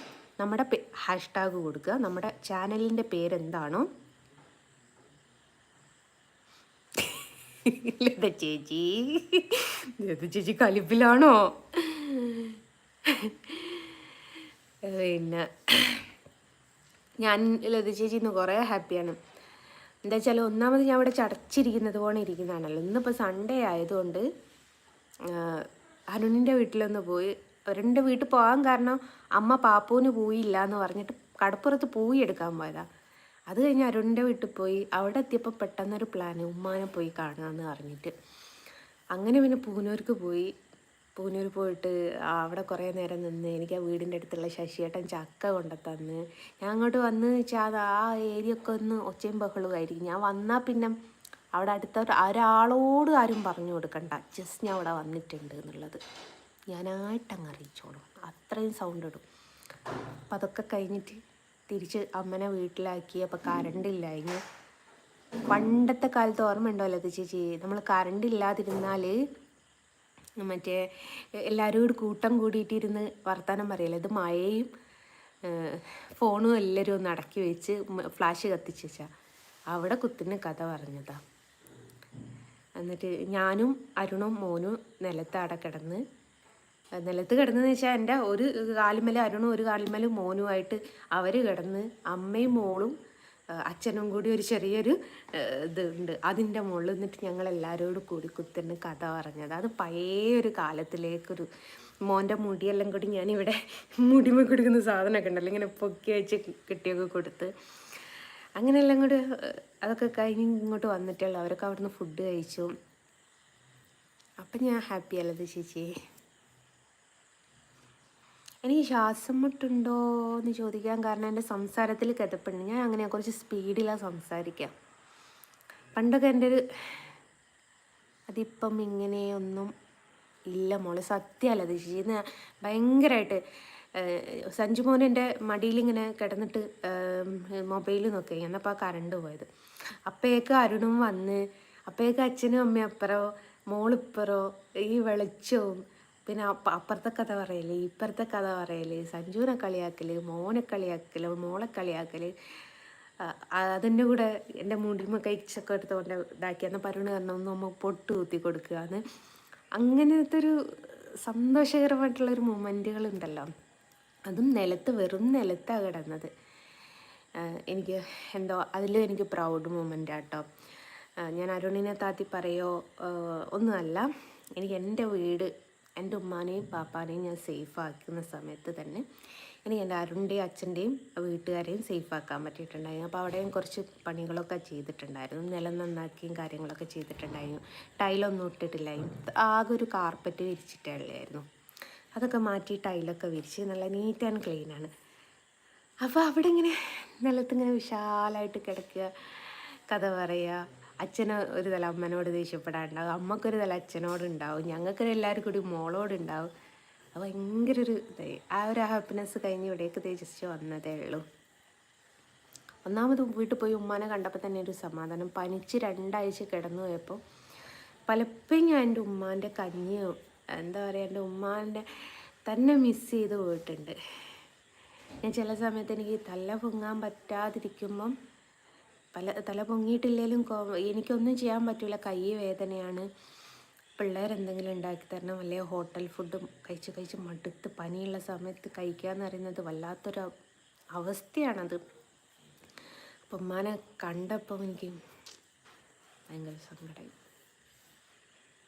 നമ്മുടെ ഹാഷ്ടാഗ് കൊടുക്കുക. നമ്മുടെ ചാനലിൻ്റെ പേരെന്താണോ ലത ചേച്ചി കലിപ്പിലാണോ? പിന്നെ ഞാൻ ലത ചേച്ചി ഇന്ന് കുറേ ഹാപ്പിയാണ്. എന്താ വെച്ചാൽ ഒന്നാമത് ഞാൻ ഇവിടെ ചടച്ചിരിക്കുന്നത് പോലെ ഇരിക്കുന്നതാണല്ലോ. ഇന്നിപ്പോൾ സൺഡേ ആയതുകൊണ്ട് അരുണിൻ്റെ വീട്ടിലൊന്ന് പോയി. അവരുടെ വീട്ടിൽ പോകാൻ കാരണം അമ്മ പാപ്പുവിന് പോയില്ല എന്ന് പറഞ്ഞിട്ട് കടപ്പുറത്ത് പൂയി എടുക്കാൻ പോയതാണ്. അത് കഴിഞ്ഞ് അരുണിൻ്റെ വീട്ടിൽ പോയി. അവിടെ എത്തിയപ്പോൾ പെട്ടെന്നൊരു പ്ലാന് ഉമ്മാനെ പോയി കാണുകയെന്ന് പറഞ്ഞിട്ട് അങ്ങനെ പിന്നെ പൂനൂർക്ക് പോയിട്ട് അവിടെ കുറേ നേരം നിന്ന് എനിക്ക് ആ വീടിൻ്റെ അടുത്തുള്ള ശശിയേട്ടൻ ചക്ക കൊണ്ടുത്തന്ന് ഞാൻ അങ്ങോട്ട് വന്ന് വെച്ചാൽ ആ ഏരിയ ഒക്കെ ഒന്ന് ഒച്ചയും ബഹളവുമായിരിക്കും. ഞാൻ വന്നാൽ പിന്നെ അവിടെ അടുത്ത ഒരാളോട് ആരും പറഞ്ഞു കൊടുക്കണ്ട, ജസ്റ്റ് ഞാൻ അവിടെ വന്നിട്ടുണ്ട് എന്നുള്ളത് ഞാനായിട്ടങ്ങ് അറിയിച്ചോളും. അത്രയും സൗണ്ട് ഇടും. അപ്പം അതൊക്കെ കഴിഞ്ഞിട്ട് തിരിച്ച് അമ്മനെ വീട്ടിലാക്കി. അപ്പോൾ കറണ്ടില്ലായിരുന്നു. പണ്ടത്തെ കാലത്ത് ഓർമ്മ ഉണ്ടല്ലോ അത് ചേച്ചി, നമ്മൾ കറണ്ട് ഇല്ലാതിരുന്നാൽ മറ്റേ എല്ലാവരും കൂടി കൂട്ടം കൂടിയിട്ടിരുന്ന് വർത്തമാനം പറയല്ലോ. ഇത് മഴയും ഫോണും എല്ലാവരും ഒന്ന് അടക്കി വെച്ച് ഫ്ലാഷ് കത്തിച്ച് വെച്ചാൽ അവിടെ കുത്തിന് കഥ പറഞ്ഞതാണ്. എന്നിട്ട് ഞാനും അരുണും മോനും നിലത്ത് കിടന്നെന്ന് വെച്ചാൽ എൻ്റെ ഒരു കാലുമേൽ അരുണും ഒരു കാലുമേൽ മോനുമായിട്ട് അവർ കിടന്ന് അമ്മയും മോളും അച്ഛനും കൂടി ഒരു ചെറിയൊരു ഇതുണ്ട് അതിൻ്റെ മുകളിൽ നിന്നിട്ട് ഞങ്ങളെല്ലാവരോടും കൂടി കുത്തിന്ന് കഥ പറഞ്ഞത്. അത് പഴയ ഒരു കാലത്തിലേക്കൊരു മോൻ്റെ മുടിയെല്ലാം കൂടി ഞാനിവിടെ മുടിമ കൊടുക്കുന്ന സാധനമൊക്കെ ഉണ്ടല്ലോ ഇങ്ങനെ പൊക്കി വെച്ച് കെട്ടിയൊക്കെ കൊടുത്ത് അങ്ങനെയെല്ലാം കൂടി അതൊക്കെ കഴിഞ്ഞ് ഇങ്ങോട്ട് വന്നിട്ടുള്ളൂ. അവരൊക്കെ അവിടുന്ന് ഫുഡ് കഴിച്ചു. അപ്പം ഞാൻ ഹാപ്പി അല്ലത് ചേച്ചി. എനിക്ക് ശ്വാസം മുട്ടുണ്ടോ എന്ന് ചോദിക്കാൻ കാരണം എൻ്റെ സംസാരത്തിൽ കിതപ്പുണ്ട്. ഞാൻ അങ്ങനെ കുറച്ച് സ്പീഡിലാണ് സംസാരിക്കാം. പണ്ടൊക്കെ എൻ്റെ ഒരു അതിപ്പം ഇങ്ങനെയൊന്നും ഇല്ല മോളെ, സത്യമല്ല അത് ചെയ്യുന്ന. ഭയങ്കരമായിട്ട് സഞ്ജുമോൻ എൻ്റെ മടിയിലിങ്ങനെ കിടന്നിട്ട് മൊബൈൽ നോക്കി. എന്നപ്പോൾ ആ കറണ്ട് പോയത്. അപ്പോഴേക്ക് അരുണും വന്ന്, അപ്പോഴേക്ക് അച്ഛനും അമ്മയും അപ്പുറോ മോളിപ്പുറോ ഈ വെളിച്ചവും പിന്നെ അപ്പുറത്തെ കഥ പറയല് ഇപ്പുറത്തെ കഥ പറയല്, സഞ്ജുവിനെ കളിയാക്കല്, മോനെ കളിയാക്കല്, മോളെ കളിയാക്കല്. അതിൻ്റെ കൂടെ എൻ്റെ മുടിമ കഴിച്ചൊക്കെ എടുത്തുകൊണ്ട് ഇതാക്കിയെന്ന് പരുണ് കാരണം ഒന്ന് നമ്മൾ പൊട്ട് കുത്തി കൊടുക്കുകയെന്ന്. അങ്ങനത്തെ ഒരു സന്തോഷകരമായിട്ടുള്ളൊരു മൊമെൻറ്റുകളുണ്ടല്ലോ, അതും വെറും നിലത്താണ് കിടന്നത്. എനിക്ക് എന്തോ അതിലും എനിക്ക് പ്രൗഡ് മൊമെൻ്റാണ് കേട്ടോ. ഞാൻ അരുണിനെ താത്തി പറയോ ഒന്നുമല്ല. എനിക്ക് എൻ്റെ വീട്, എൻ്റെ ഉമ്മാനെയും പാപ്പാനെയും ഞാൻ സേഫ് ആക്കുന്ന സമയത്ത് തന്നെ എനിക്ക് എൻ്റെ അരുണിൻ്റെയും അച്ഛൻ്റെയും വീട്ടുകാരെയും സേഫ് ആക്കാൻ പറ്റിയിട്ടുണ്ടായിരുന്നു. അപ്പോൾ അവിടെയും കുറച്ച് പണികളൊക്കെ ചെയ്തിട്ടുണ്ടായിരുന്നു. നിലം നന്നാക്കിയും കാര്യങ്ങളൊക്കെ ചെയ്തിട്ടുണ്ടായിരുന്നു. ടൈലൊന്നും ഇട്ടിട്ടില്ലായിരുന്നു. ആകെ ഒരു കാർപ്പറ്റ് വിരിച്ചിട്ടേ ഉള്ളായിരുന്നു. അതൊക്കെ മാറ്റി ടൈലൊക്കെ വിരിച്ച് നല്ല നീറ്റ് ആൻഡ് ക്ലീനാണ്. അപ്പോൾ അവിടെ ഇങ്ങനെ നിലത്തിങ്ങനെ വിശാലമായിട്ട് കിടക്കുക, കഥ പറയുക. അച്ഛന് ഒരു തല അമ്മനോട് ദേഷ്യപ്പെടാനുണ്ടാവും, അമ്മക്കൊരു തല അച്ഛനോടുണ്ടാവും, ഞങ്ങൾക്കൊരു എല്ലാവരും കൂടി മോളോടുണ്ടാവും. അത് ഭയങ്കര ഒരു ഇതായി. ആ ഒരു ഹാപ്പിനെസ് കഴിഞ്ഞ് ഇവിടേക്ക് ജസ്റ്റ് വന്നതേ ഉള്ളൂ. ഒന്നാമത് വീട്ടിൽ പോയി ഉമ്മാനെ കണ്ടപ്പോൾ തന്നെ ഒരു സമാധാനം. പനിച്ച് 2 ആഴ്ച കിടന്നു പോയപ്പോൾ പലപ്പോഴും ഞാൻ എൻ്റെ ഉമ്മാൻ്റെ കഞ്ഞിയോ എന്താ പറയുക എൻ്റെ ഉമ്മാൻ്റെ തന്നെ മിസ് ചെയ്ത് പോയിട്ടുണ്ട്. ഞാൻ ചില സമയത്ത് എനിക്ക് തല പൊങ്ങാൻ പറ്റാതിരിക്കുമ്പം തല പൊങ്ങിയിട്ടില്ലെങ്കിലും എനിക്കൊന്നും ചെയ്യാൻ പറ്റില്ല. കൈ വേദനയാണ്, പിള്ളേരെന്തെങ്കിലും ഉണ്ടാക്കി തരണം, അല്ലെങ്കിൽ ഹോട്ടൽ ഫുഡും കഴിച്ച് മടുത്ത് പനിയുള്ള സമയത്ത് കഴിക്കാമെന്ന് പറയുന്നത് വല്ലാത്തൊരു അവസ്ഥയാണത്. അപ്പം ഉമ്മാനെ കണ്ടപ്പം എനിക്ക് ഭയങ്കര സങ്കടമായി.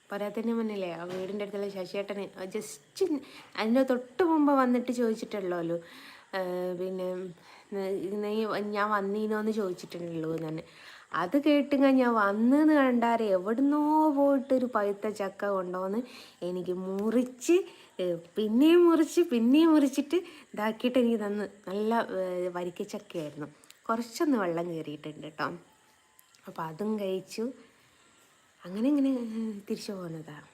പോരാത്തതിന് മുന്നില്ലേ ആ വീടിൻ്റെ അടുത്തുള്ള ശശിയേട്ടന് ജസ്റ്റ് അതിൻ്റെ തൊട്ട് മുമ്പ് വന്നിട്ട് ചോദിച്ചിട്ടുള്ളൂ, പിന്നെ ഞാൻ വന്നീനോന്ന് ചോദിച്ചിട്ടുണ്ടല്ലോ തന്നെ. അത് കേട്ടുക ഞാൻ വന്നെന്ന് കണ്ടാരെ എവിടുന്നോ പോയിട്ടൊരു പഴുത്ത ചക്ക കൊണ്ടുവന്ന് എനിക്ക് മുറിച്ച് പിന്നെയും മുറിച്ചിട്ട് ഇതാക്കിയിട്ട് എനിക്ക് തന്ന്. നല്ല വരിക്കച്ചക്കയായിരുന്നു. കുറച്ചൊന്ന് വെള്ളം കയറിയിട്ടുണ്ട് കേട്ടോ. അപ്പോൾ അതും കഴിച്ചു. അങ്ങനെ തിരിച്ചു പോകുന്നതാണ്.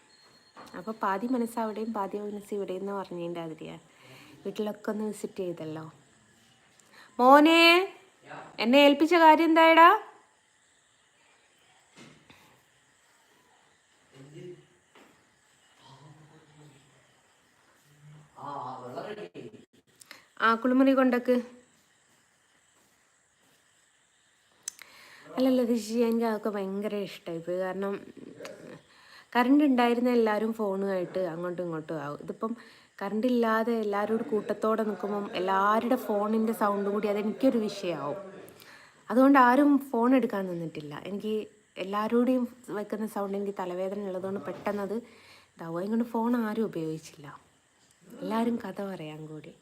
അപ്പോൾ പാതി മനസ്സ് അവിടെയും പാതി മനസ്സ് ഇവിടെയും എന്ന് പറഞ്ഞതിൻ്റെ അതിരിയാണ്. വീട്ടിലൊക്കെ ഒന്ന് വിസിറ്റ് ചെയ്തല്ലോ. മോനെ എന്നെ ഏൽപ്പിച്ച കാര്യം എന്തായടാ? കുളിമുറി കൊണ്ടക്ക്. അല്ലല്ല ഋഷി, എനിക്ക് അതൊക്കെ ഭയങ്കര ഇഷ്ടമായിപ്പോയി. കാരണം കറണ്ട് ഉണ്ടായിരുന്ന എല്ലാവരും ഫോണുമായിട്ട് അങ്ങോട്ടും ഇങ്ങോട്ടും ആവും. ഇതിപ്പം കറണ്ട് ഇല്ലാതെ എല്ലാവരോടും കൂട്ടത്തോടെ നിൽക്കുമ്പം എല്ലാവരുടെ ഫോണിൻ്റെ സൗണ്ടും കൂടി അതെനിക്കൊരു വിഷയമാവും. അതുകൊണ്ട് ആരും ഫോൺ എടുക്കാൻ നിന്നിട്ടില്ല. എനിക്ക് എല്ലാവരോടെയും വെക്കുന്ന സൗണ്ട് എനിക്ക് തലവേദന ഉള്ളതുകൊണ്ട് പെട്ടെന്നത് ഇതാവും. അതുകൊണ്ട് ഫോൺ ആരും ഉപയോഗിച്ചില്ല. എല്ലാവരും കഥ പറയാൻ കൂടി.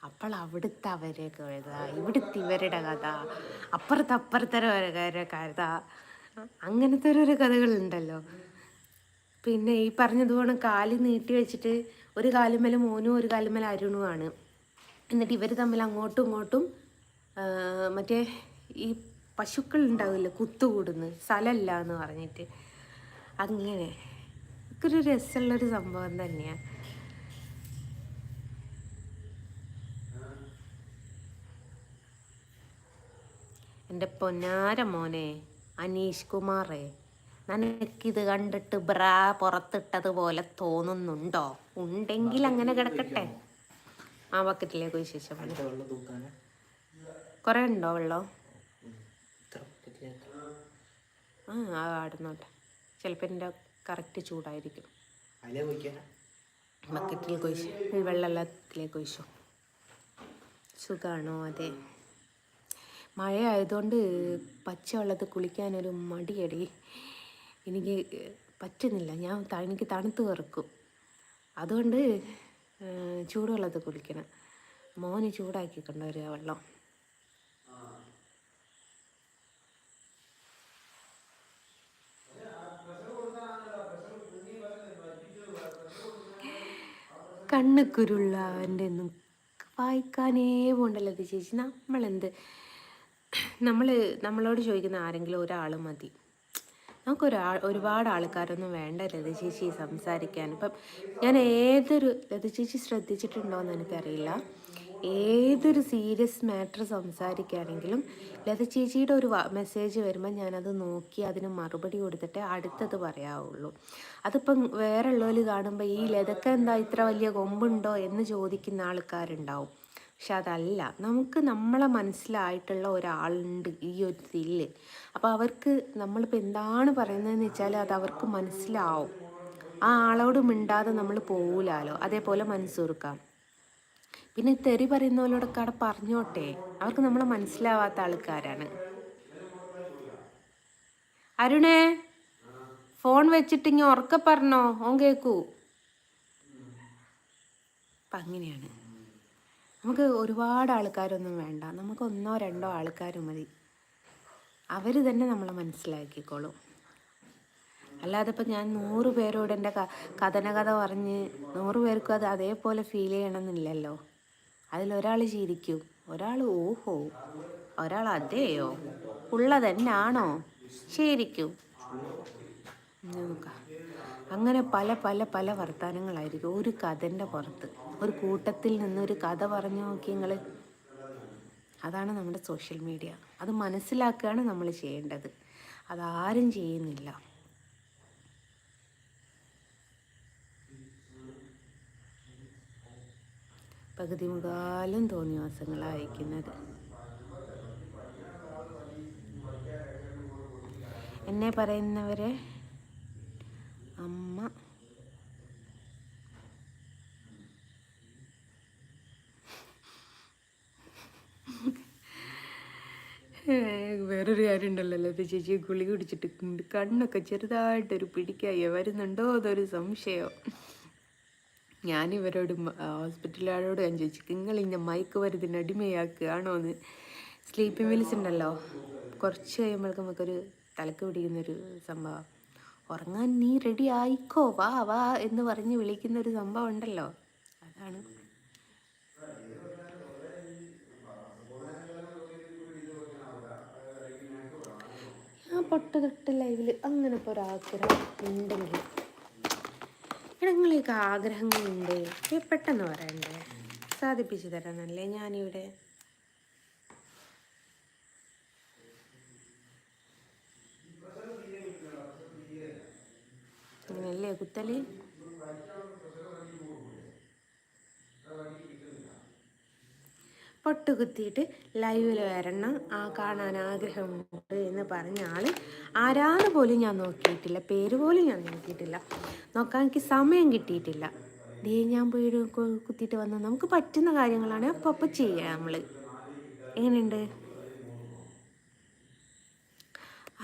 അപ്പോൾ അവിടുത്തെ അവരെ കഥ, ഇവിടുത്തെ ഇവരുടെ കഥ, അപ്പുറത്തെ കഥ, അങ്ങനത്തെ ഓരോ കഥകളുണ്ടല്ലോ. പിന്നെ ഈ പറഞ്ഞതുപോലെ കാല് നീട്ടി വെച്ചിട്ട് ഒരു കാലുമേൽ മോനും ഒരു കാലുമേൽ അരുണുമാണ്. എന്നിട്ട് ഇവർ തമ്മിൽ അങ്ങോട്ടും ഇങ്ങോട്ടും മറ്റേ ഈ പശുക്കൾ ഉണ്ടാവില്ല കുത്തുകൂടുന്നു സ്ഥലമല്ല എന്ന് പറഞ്ഞിട്ട് അങ്ങനെ ഒക്കെ ഒരു രസമുള്ളൊരു സംഭവം തന്നെയാണ്. എൻ്റെ പൊന്നാര മോനെ അനീഷ് കുമാറേ, നിനക്കിത് കണ്ടിട്ട് ബ്രാ പുറത്തിട്ടതുപോലെ തോന്നുന്നുണ്ടോ? ഉണ്ടെങ്കിൽ അങ്ങനെ കിടക്കട്ടെ. ആ ബക്കറ്റിലേക്ക് വിശേഷം കുറേ ഉണ്ടോ വെള്ളം? ആടുന്നോട്ടെ, ചിലപ്പോൾ എൻ്റെ കറക്റ്റ് ചൂടായിരിക്കും. ബക്കറ്റിലേക്ക് ഒഴിച്ചു, വെള്ളത്തിലേക്ക് ഒഴിച്ചു. സുഖമാണോ? അതെ, മഴ ആയതുകൊണ്ട് പച്ചവെള്ളത്തിൽ കുളിക്കാനൊരു മടിയടി. എനിക്ക് പറ്റുന്നില്ല, എനിക്ക് തണുത്ത് വിറക്കും. അതുകൊണ്ട് ചൂടുവെള്ളത്തിൽ കുളിക്കണം. മോന് ചൂടാക്കി കൊണ്ടുവരിക വെള്ളം. കണ്ണ് കുരുള്ള എൻ്റെ ഒന്നും വായിക്കാനേ പോണ്ടല്ലോ ചേച്ചി. നമ്മളോട് ചോദിക്കുന്ന ആരെങ്കിലും ഒരാൾ മതി. ഒരുപാട് ആൾക്കാരൊന്നും വേണ്ട ലത ചേച്ചി സംസാരിക്കാൻ. ഇപ്പം ഞാൻ ലത ചേച്ചി ശ്രദ്ധിച്ചിട്ടുണ്ടോയെന്ന് എനിക്കറിയില്ല, ഏതൊരു സീരിയസ് മാറ്റർ സംസാരിക്കുകയാണെങ്കിലും ലത ചേച്ചിയുടെ ഒരു മെസ്സേജ് വരുമ്പോൾ ഞാനത് നോക്കി അതിന് മറുപടി കൊടുത്തിട്ടേ അടുത്തത് പറയാവുള്ളൂ. അതിപ്പം വേറെ ഉള്ളവർ കാണുമ്പോൾ ഈ ലതക്ക് എന്താ ഇത്ര വലിയ കൊമ്പുണ്ടോ എന്ന് ചോദിക്കുന്ന ആൾക്കാരുണ്ടാവും. പക്ഷെ അതല്ല, നമുക്ക് നമ്മളെ മനസ്സിലായിട്ടുള്ള ഒരാളുണ്ട് ഈ ഒരു ഇതിൽ. അപ്പോൾ അവർക്ക് നമ്മളിപ്പോൾ എന്താണ് പറയുന്നതെന്ന് വെച്ചാൽ അത് അവർക്ക് മനസ്സിലാവും. ആ ആളോട് മിണ്ടാതെ നമ്മൾ പോകില്ലല്ലോ. അതേപോലെ മനസ്സൂർക്കാം. പിന്നെ തെറി പറയുന്നവരോടൊക്കെ അവിടെ പറഞ്ഞോട്ടെ, അവർക്ക് നമ്മളെ മനസ്സിലാവാത്ത ആൾക്കാരാണ്. അരുണേ, ഫോൺ വെച്ചിട്ടിങ്ങ ഉറക്കെ പറഞ്ഞോ, ഓൻ കേൾക്കൂ. അപ്പം അങ്ങനെയാണ്. നമുക്ക് ഒരുപാട് ആൾക്കാരൊന്നും വേണ്ട, നമുക്ക് 1-2 ആൾക്കാർ മതി. അവർ തന്നെ നമ്മളെ മനസ്സിലാക്കിക്കോളും. അല്ലാതെ ഇപ്പം ഞാൻ 100 പേരോട് എൻ്റെ കഥ പറഞ്ഞ് 100 പേർക്കും അത് അതേപോലെ ഫീൽ ചെയ്യണമെന്നില്ലല്ലോ. അതിലൊരാൾ ചിരിക്കും, ഒരാൾ ഓഹോ, ഒരാൾ അതെയോ, ഉള്ളതെന്നാണോ, ശരിക്കും നോക്കാം. അങ്ങനെ പല പല പല വർത്തമാനങ്ങളായിരിക്കും ഒരു കഥൻ്റെ പുറത്ത്. ഒരു കൂട്ടത്തിൽ നിന്നൊരു കഥ പറഞ്ഞു നോക്കി നിങ്ങൾ. അതാണ് നമ്മുടെ സോഷ്യൽ മീഡിയ. അത് മനസ്സിലാക്കുകയാണ് നമ്മൾ ചെയ്യേണ്ടത്. അതാരും ചെയ്യുന്നില്ല. പകുതി മുക്കാലും തോന്നിവാസങ്ങളാണ് അയക്കുന്നത്. എന്നെ പറയുന്നവരെ അമ്മ വേറൊരു കാര്യം ഉണ്ടല്ലോ, ലത ചേച്ചി ഗുളിക കുടിച്ചിട്ട് കണ്ണൊക്കെ ചെറുതായിട്ടൊരു പിടിക്കായി വരുന്നുണ്ടോ അതൊരു സംശയം. ഞാനിവരോട് ഹോസ്പിറ്റലുകാരോട് ഞാൻ ചോദിച്ചു, നിങ്ങൾ ഇന്ന മയക്കുമരുന്നിന് അടിമയാക്കുകയാണോന്ന്. സ്ലീപ്പിംഗ് പിൽസ് ഉണ്ടല്ലോ, കുറച്ച് കഴിയുമ്പോഴേക്കും നമുക്കൊരു തലക്ക് പിടിക്കുന്നൊരു സംഭവം. ഉറങ്ങാൻ നീ റെഡി ആയിക്കോ, വാ വാ എന്ന് പറഞ്ഞ് വിളിക്കുന്നൊരു സംഭവം ഉണ്ടല്ലോ, അതാണ്. ആ പൊട്ട് ലൈവിൽ അങ്ങനെ ഇപ്പോൾ ഒരാഗ്രഹം ഉണ്ടെങ്കിൽ നിങ്ങളെയൊക്കെ ആഗ്രഹങ്ങളുണ്ട് പെട്ടെന്ന് പറയണ്ടേ, സാധിപ്പിച്ചു തരാനല്ലേ ഞാനിവിടെ. അങ്ങനെയല്ലേ കുത്തല്. പൊട്ട് കുത്തിയിട്ട് ലൈവിൽ വരണം, കാണാൻ ആഗ്രഹമുണ്ട് എന്ന് പറഞ്ഞ ആൾ ആരാന്ന് പോലും ഞാൻ നോക്കിയിട്ടില്ല, പേര് പോലും ഞാൻ നോക്കിയിട്ടില്ല, നോക്കാൻ എനിക്ക് സമയം കിട്ടിയിട്ടില്ല. ഞാൻ പോയി കുത്തിയിട്ട് വന്ന് നമുക്ക് പറ്റുന്ന കാര്യങ്ങളാണ് അപ്പോൾ ചെയ്യുക നമ്മൾ. എങ്ങനെയുണ്ട്?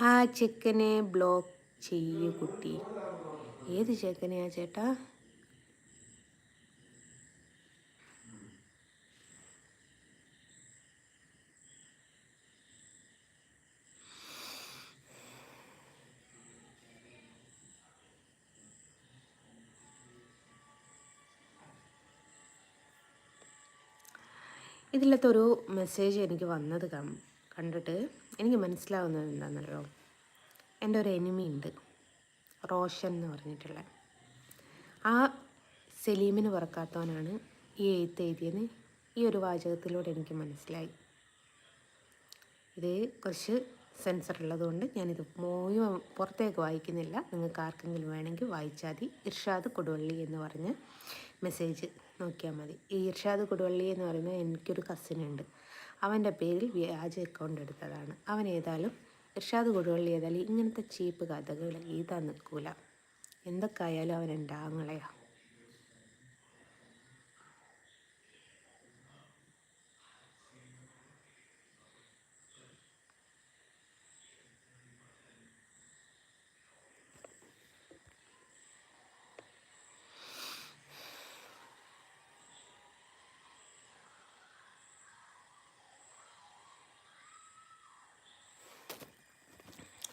ആ ചെക്കനെ ബ്ലോക്ക് ചെയ്യൂ കുട്ടി. ഏത് ചെക്കനെയാ ചേട്ടാ? ഇതിലത്തെ ഒരു മെസ്സേജ് എനിക്ക് വന്നത് കണ്ടിട്ട് എനിക്ക് മനസ്സിലാവുന്നത് എന്താണെന്നല്ലോ, എൻ്റെ ഒരു എനിമി ഉണ്ട്, റോഷൻ എന്ന് പറഞ്ഞിട്ടുള്ള ആ സലീമിന് പറക്കാത്തവനാണ് ഈ എഴുതിയെന്ന് ഈ ഒരു വാചകത്തിലൂടെ എനിക്ക് മനസ്സിലായി. ഇത് കുറച്ച് സെൻസർ ഉള്ളതുകൊണ്ട് ഞാനിത് പുറത്തേക്ക് വായിക്കുന്നില്ല. നിങ്ങൾക്ക് ആർക്കെങ്കിലും വേണമെങ്കിൽ വായിച്ചാൽ മതി. ഇർഷാദ് കൊടുവള്ളി എന്ന് പറഞ്ഞ മെസ്സേജ് നോക്കിയാൽ മതി. ഈ ഇർഷാദ് കൊടുവള്ളി എന്ന് പറയുന്നത് എനിക്കൊരു കസിനുണ്ട്, അവൻ്റെ പേരിൽ വ്യാജ അക്കൗണ്ട് എടുത്തതാണ്. അവൻ ഏതായാലും ഇർഷാദ് കൊടുവള്ളി ഏതായാലും ഇങ്ങനത്തെ ചീപ്പ് കഥകൾ എഴുതാൻ നിൽക്കൂല. എന്തൊക്കെ ആയാലും അവൻ എൻ്റെ ആങ്ങളെയാണ്.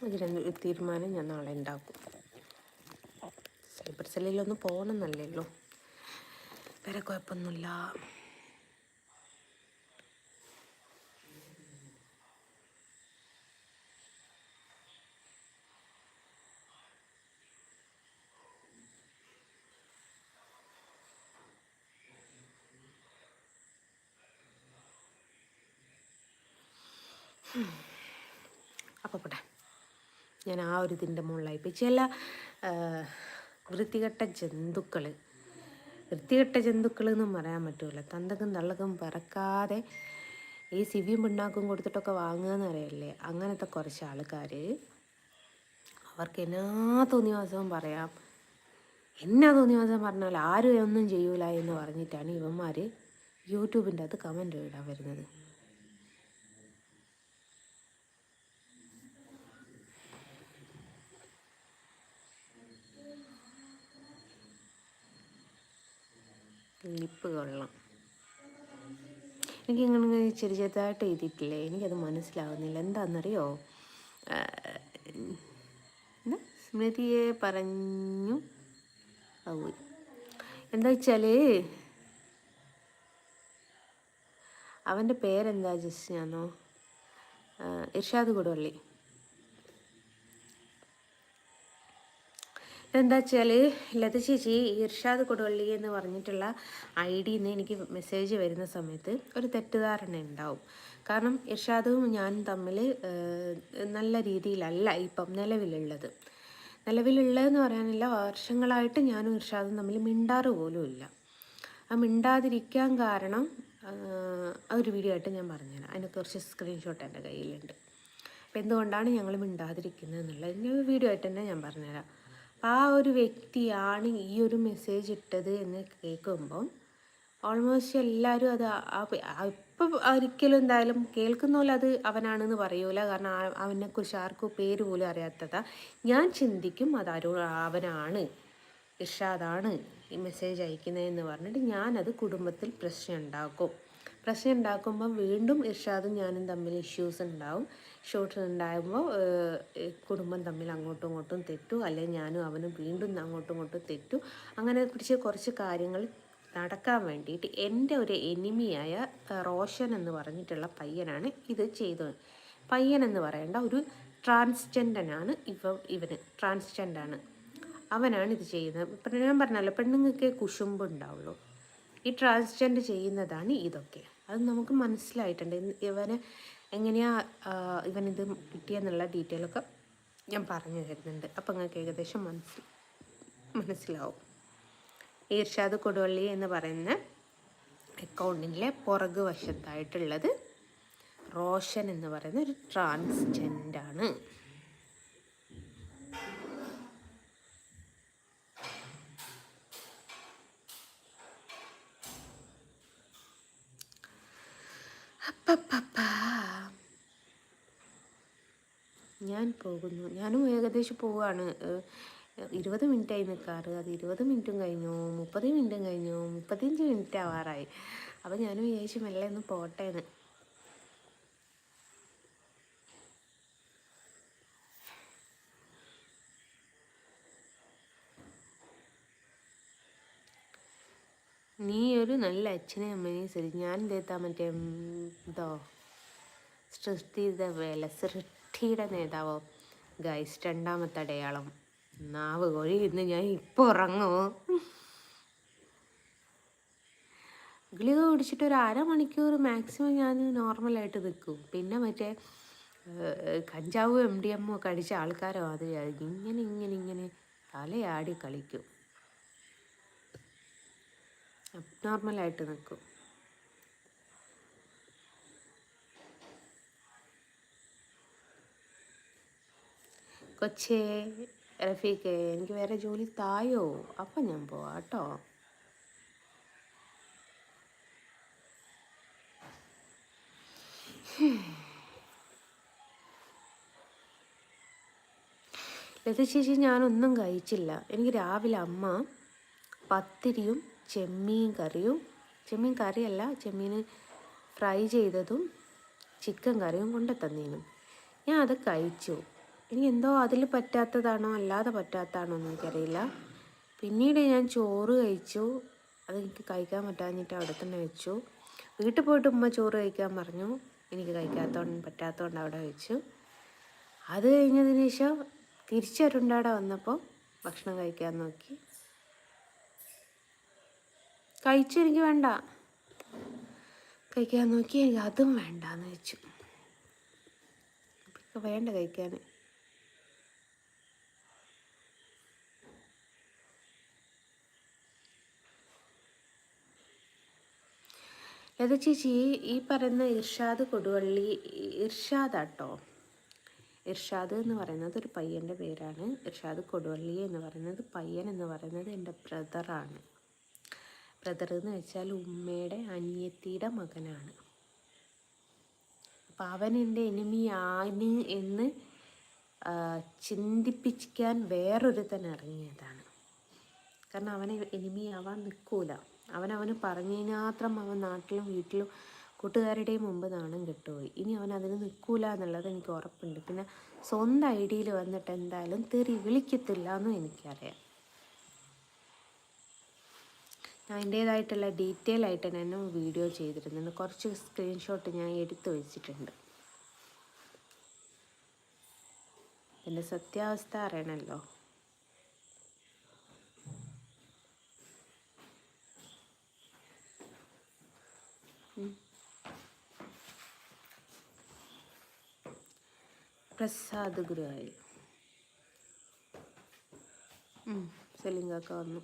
ഇതിനൊരു തീരുമാനം ഞാൻ നാളെ ഉണ്ടാക്കും. സൈബർ സെല്ലിലൊന്ന് പോകണമെന്നല്ലേ ഉള്ളൂ, വേറെ കുഴപ്പമൊന്നുമില്ല. അപ്പോൾ പോട്ടെ, ഞാൻ ആ ഒരു ഇതിൻ്റെ മുകളിലായിപ്പോൾ ചില വൃത്തികെട്ട ജന്തുക്കൾ എന്നും പറയാൻ പറ്റില്ല, തന്തക്കും തള്ളക്കും പിറക്കാതെ ഈ സിവിയും പിണ്ണാക്കും കൊടുത്തിട്ടൊക്കെ വാങ്ങുകയെന്ന് അറിയില്ലേ, അങ്ങനത്തെ കുറച്ച് ആൾക്കാർ അവർക്ക് എന്നാ തോന്നിയ ദിവസവും പറയാം, എന്നാ തോന്നിയ ദിവസം പറഞ്ഞാൽ ആരും ഒന്നും ചെയ്യൂല എന്ന് പറഞ്ഞിട്ടാണ് ഇവന്മാർ യൂട്യൂബിൻ്റെ അത് കമൻറ്റ് ഇടാൻ വരുന്നത്. ലിപ്പ് കൊള്ളാം, എനിക്കിങ്ങനെ ചെറുതായിട്ട് എഴുതിയിട്ടില്ലേ, എനിക്കത് മനസ്സിലാവുന്നില്ല. എന്താണെന്നറിയോ, എന്താ സ്മൃതിയെ പറഞ്ഞു പോയി. എന്താ വെച്ചാൽ അവൻ്റെ പേരെന്താ ജസ്റ്റിനാണോ, ഇർഷാദ് കൊടുവള്ളി. എന്താ വെച്ചാൽ ലത ചേച്ചി ഇർഷാദ് കൊടുവള്ളി എന്ന് പറഞ്ഞിട്ടുള്ള ഐഡിയിൽ നിന്ന് എനിക്ക് മെസ്സേജ് വരുന്ന സമയത്ത് ഒരു തെറ്റിദ്ധാരണ ഉണ്ടാവും. കാരണം ഇർഷാദും ഞാനും തമ്മിൽ നല്ല രീതിയിലല്ല ഇപ്പം നിലവിലുള്ളതെന്ന് പറയാനില്ല, വർഷങ്ങളായിട്ട് ഞാനും ഇർഷാദും തമ്മിൽ മിണ്ടാറ് പോലും ഇല്ല. ആ മിണ്ടാതിരിക്കാൻ കാരണം ഒരു വീഡിയോ ആയിട്ട് ഞാൻ പറഞ്ഞുതരാം, അതിന് കുറച്ച് സ്ക്രീൻഷോട്ട് എൻ്റെ കയ്യിലുണ്ട്. അപ്പോൾ എന്തുകൊണ്ടാണ് ഞങ്ങൾ മിണ്ടാതിരിക്കുന്നത് എന്നുള്ളത് വീഡിയോ ആയിട്ട് തന്നെ ഞാൻ പറഞ്ഞുതരാം. അപ്പോൾ ആ ഒരു വ്യക്തിയാണ് ഈ ഒരു മെസ്സേജ് ഇട്ടത് എന്ന് കേൾക്കുമ്പം ഓൾമോസ്റ്റ് എല്ലാവരും അത് ഇപ്പം ഒരിക്കലും എന്തായാലും കേൾക്കുന്ന പോലെ അത് അവനാണെന്ന് പറയൂല, കാരണം അവനെക്കുറിച്ച് ആർക്കും പേര് പോലും അറിയാത്തതാ. ഞാൻ ചിന്തിക്കും അവനാണ്, ഇർഷാദാണ് ഈ മെസ്സേജ് അയക്കുന്നതെന്ന് പറഞ്ഞിട്ട് ഞാനത് കുടുംബത്തിൽ പ്രശ്നം ഉണ്ടാക്കുമ്പം വീണ്ടും ഇർഷാദും ഞാനും തമ്മിൽ ഇഷ്യൂസ് ഉണ്ടാവും. ഉണ്ടാകുമ്പോൾ കുടുംബം തമ്മിൽ അങ്ങോട്ടും ഇങ്ങോട്ടും തെറ്റു, അല്ലെങ്കിൽ ഞാനും അവനും വീണ്ടും അങ്ങോട്ടും ഇങ്ങോട്ടും തെറ്റു. അങ്ങനെ പിടിച്ച് കുറച്ച് കാര്യങ്ങൾ നടക്കാൻ വേണ്ടിയിട്ട് എൻ്റെ ഒരു എനിമിയായ റോഷൻ എന്ന് പറഞ്ഞിട്ടുള്ള പയ്യനാണ് ഇത് ചെയ്തത്. പയ്യനെന്ന് പറയേണ്ട ഒരു ട്രാൻസ്ജെൻഡറാണ് ഇവന് ട്രാൻസ്ജെൻഡറാണ്, അവനാണ് ഇത് ചെയ്യുന്നത്. ഇപ്പം ഞാൻ പറഞ്ഞല്ലോ, പെണ്ണുങ്ങൾക്ക് കുശുമ്പ് ഉണ്ടാവുള്ളൂ, ഈ ട്രാൻസ്ജെൻഡർ ചെയ്യുന്നതാണ് ഇതൊക്കെ. അത് നമുക്ക് മനസ്സിലായിട്ടുണ്ട്. ഇവന് എങ്ങനെയാ ഇവനിത് കിട്ടിയെന്നുള്ള ഡീറ്റെയിലൊക്കെ ഞാൻ പറഞ്ഞു തരുന്നുണ്ട്. അപ്പം നിങ്ങൾക്ക് ഏകദേശം മനസ്സിലാവും. ഇർഷാദ് കൊടുവള്ളി എന്ന് പറയുന്ന അക്കൗണ്ടിലെ പുറകു വശത്തായിട്ടുള്ളത് റോഷൻ എന്ന് പറയുന്ന ഒരു ട്രാൻസ്ജെൻഡറാണ്. ഞാൻ പോകുന്നു, ഞാനും ഏകദേശം പോവുകയാണ്. 20 മിനിറ്റായി നിൽക്കാറ്, അത് 20 മിനിറ്റും കഴിഞ്ഞു, 30 മിനിറ്റും കഴിഞ്ഞു, 35 മിനിറ്റ് ആവാറായി. അപ്പം ഞാനും വിചാരിച്ചു മെല്ലെ ഒന്ന് പോട്ടേന്ന്. നീ ഒരു നല്ല അച്ഛനെ അമ്മേനെയും ശരി, ഞാൻ എന്തേത്താ മറ്റേ ഇതോ സൃഷ്ടിയുടെ നേതാവോ ഗൈസ്, 2ാമത്തെ അടയാളം നാവ് കോഴി. ഇന്ന് ഞാൻ ഇപ്പോൾ ഉറങ്ങുമോ? ഗുളിക കുടിച്ചിട്ട് ഒരു അരമണിക്കൂർ മാക്സിമം ഞാൻ നോർമലായിട്ട് നിൽക്കും. പിന്നെ മറ്റേ കഞ്ചാവും MDMA ഒക്കെ അടിച്ച ആൾക്കാരോ അത് ഇങ്ങനെ തലയാടി കളിക്കും, നോർമലായിട്ട് നിൽക്കും. കൊച്ചേ റഫീഖേ, എനിക്ക് വേറെ ജോലി തായോ, അപ്പം ഞാൻ പോവാം കേട്ടോ. ലത ചേച്ചി ഞാനൊന്നും കഴിച്ചില്ല. എനിക്ക് രാവിലെ അമ്മ പത്തിരിയും ചെമ്മീൻ കറിയല്ല ചെമ്മീൻ ഫ്രൈ ചെയ്തതും ചിക്കൻ കറിയും കൊണ്ടു തന്നീനും. ഞാൻ അത് കഴിച്ചു. എനിക്ക് എന്തോ അതിൽ പറ്റാത്തതാണോ അല്ലാതെ പറ്റാത്തതാണോ എന്ന് എനിക്കറിയില്ല. പിന്നീട് ഞാൻ ചോറ് കഴിച്ചു. അതെനിക്ക് കഴിക്കാൻ പറ്റാഞ്ഞിട്ട് അവിടെ തന്നെ വെച്ചു. വീട്ടിൽ പോയിട്ട് ഉമ്മ ചോറ് കഴിക്കാൻ പറഞ്ഞു. എനിക്ക് പറ്റാത്തതുകൊണ്ട് അവിടെ വെച്ചു. അത് കഴിഞ്ഞതിന് ശേഷം തിരിച്ചൊരുണ്ടാടെ വന്നപ്പോൾ ഭക്ഷണം കഴിക്കാൻ നോക്കി. കഴിച്ചു, എനിക്ക് വേണ്ട. കഴിക്കാൻ നോക്കി, എനിക്ക് അതും വേണ്ടാന്ന് വെച്ചു. വേണ്ട കഴിക്കാൻ. ലത ചേച്ചി, ഈ പറയുന്ന ഇർഷാദ് കൊടുവള്ളി, ഇർഷാദാട്ടോ. ഇർഷാദ് എന്ന് പറയുന്നത് ഒരു പയ്യൻ്റെ പേരാണ്. ഇർഷാദ് കൊടുവള്ളി എന്ന് പറയുന്നത് പയ്യൻ എന്ന് പറയുന്നത് എൻ്റെ ബ്രദറാണ്. ബ്രദർ എന്ന് വെച്ചാൽ ഉമ്മയുടെ അനിയത്തിയുടെ മകനാണ്. അപ്പം അവൻ എൻ്റെ എനിമിയാണ് എന്ന് ചിന്തിപ്പിക്കാൻ വേറൊരുത്തൻ ഇറങ്ങിയതാണ്. കാരണം അവനെ എനിമിയാവാൻ നിൽക്കൂല. അവന് പറഞ്ഞതിന് മാത്രം അവൻ നാട്ടിലും വീട്ടിലും കൂട്ടുകാരുടെയും മുമ്പ് നാണം കെട്ടുപോയി. ഇനി അവൻ അതിന് നിൽക്കൂല എന്നുള്ളത് എനിക്ക് ഉറപ്പുണ്ട്. പിന്നെ സ്വന്തം ഐഡിയയിൽ വന്നിട്ട് എന്തായാലും തെറി വിളിക്കത്തില്ല എന്നും എനിക്കറിയാം. ഞാൻ അതിൻ്റേതായിട്ടുള്ള ഡീറ്റെയിൽ ആയിട്ട് തന്നെ വീഡിയോ ചെയ്തിരുന്നുണ്ട്. കുറച്ച് സ്ക്രീൻഷോട്ട് ഞാൻ എടുത്തു വെച്ചിട്ടുണ്ട്. എൻ്റെ സത്യാവസ്ഥ അറിയണമല്ലോ. പ്രസാദ് ഗുരുവായി സെലിങ്കാക്ക വന്നു.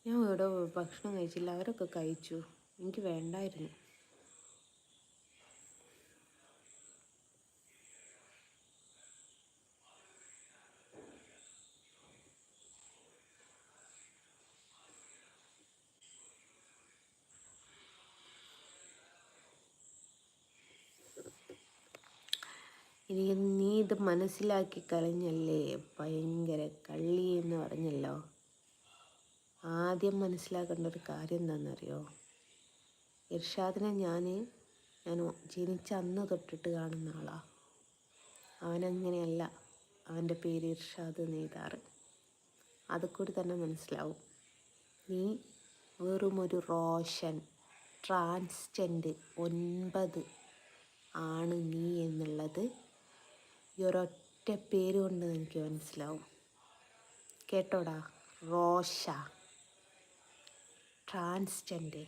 ഞാൻ ഇവിടെ ഭക്ഷണം കഴിച്ചില്ല. അവരൊക്കെ കഴിച്ചു. എനിക്ക് വേണ്ടായിരുന്നു. എനിക്ക് നീ ഇത് മനസ്സിലാക്കി കളഞ്ഞല്ലേ, ഭയങ്കര കള്ളി എന്ന് പറഞ്ഞല്ലോ. ആദ്യം മനസ്സിലാക്കേണ്ട ഒരു കാര്യം എന്താണെന്നറിയോ? ഇർഷാദിനെ ഞാൻ ജനിച്ച അന്ന് തൊട്ടിട്ട് കാണുന്ന ആളാണ്. അവനങ്ങനെയല്ല അവൻ്റെ പേര് ഇർഷാദ് നെയ്താറ്. അത് കൂടി തന്നെ മനസ്സിലാവും. നീ വെറും ഒരു റോഷൻ ട്രാൻസ്ജെൻഡ് 9 ആണ് നീ എന്നുള്ളത് ഈ ഒരൊറ്റ പേര് കൊണ്ട് എനിക്ക് മനസ്സിലാവും. കേട്ടോടാ, റോഷ ട്രാൻസ്ജെൻഡ്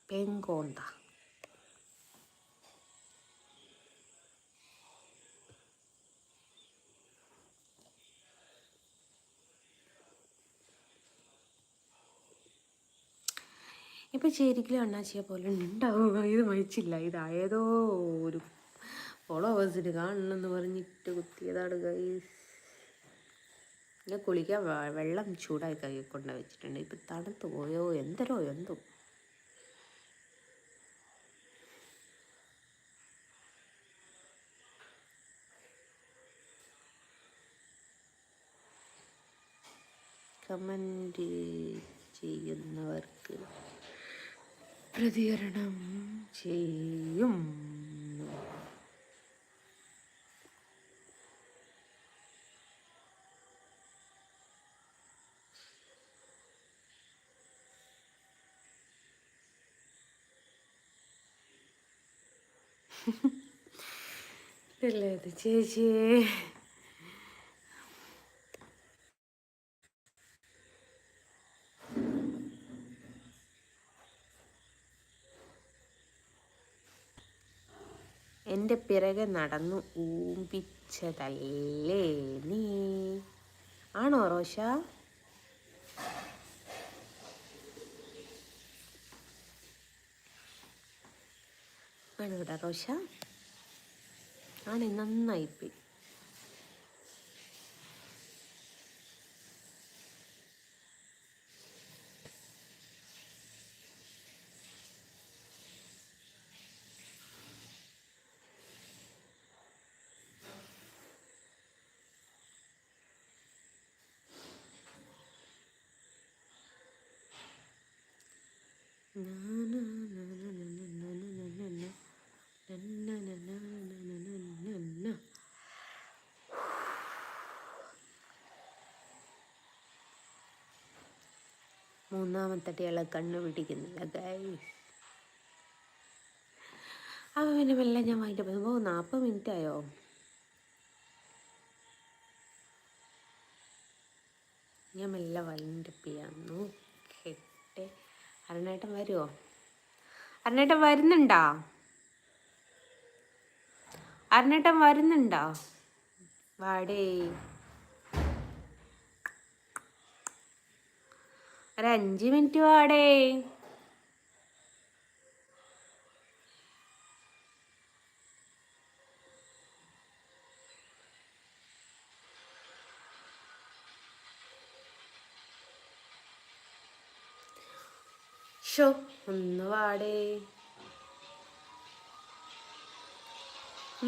പെങ്കോണ്ട. ഇപ്പം ശരിക്കും അണ്ണാച്ചിയെ പോലെ ഉണ്ടാവും. ഇത് മരിച്ചില്ല. ഇതായതോ ഒരു ഫോളോവേഴ്സിന് കാണണമെന്ന് പറഞ്ഞിട്ട് കുത്തിയതാണ് ഗൈസ്. ഞാൻ കുളിക്കാൻ വെള്ളം ചൂടായി കൈ കൊണ്ട് വെച്ചിട്ടുണ്ട്. ഇപ്പം തണുത്ത് പോയോ എന്തോ. കമൻറ്റ് ചെയ്യുന്നവർക്ക് പ്രതികരണം ചെയ്യും. അല്ലേ ഇത് ചേച്ചിയെ? എൻ്റെ പിറകെ നടന്നു ഊമ്പിച്ചതല്ലേ നീ? ആണോ റോഷ? ആണോടാ റോഷ? ആണേ, നന്നായിപ്പോയി. മൂന്നാമത്തെ അടിയാളെ കണ്ണ് പിടിക്കുന്നില്ല ഗൈസ്. അപ്പോൾ പിന്നെ മെല്ലെ ഞാൻ വാങ്ങിട്ട് പോകുമ്പോൾ 40 മിനിറ്റ് ആയോ? ഞാൻ മെല്ലെ വൈൻഡപ്പ് ചെയ്യാൻ നോക്കട്ടെ. അരുണേട്ടൻ വരുമോ? അരുണേട്ടൻ വരുന്നുണ്ടോ? അരുണേട്ടൻ വരുന്നുണ്ടോ? വാടേ, ഒരു 5 മിനിറ്റ് വാടേ. ഷോ ഒന്ന് വാടേ.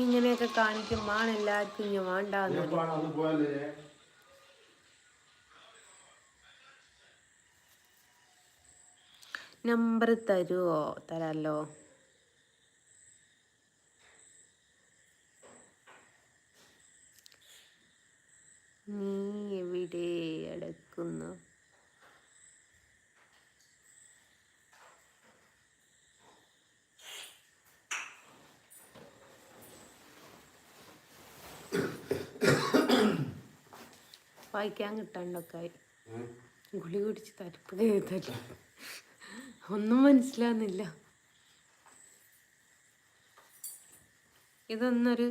ഇങ്ങനെയൊക്കെ കാണിക്കുമ്പോൾ എല്ലാവർക്കും ഇങ്ങനെ വേണ്ടാന്ന്. നമ്പർ തരുമോ? തരാമല്ലോ. നീ എവിടെ അടക്കുന്നു? വായിക്കാൻ കിട്ടാണ്ടൊക്കെ ഗുളി കുടിച്ച് തരിപ്പ് കേട്ടല്ല, ഒന്നും മനസ്സിലാവുന്നില്ല. ഇതൊന്നൊരു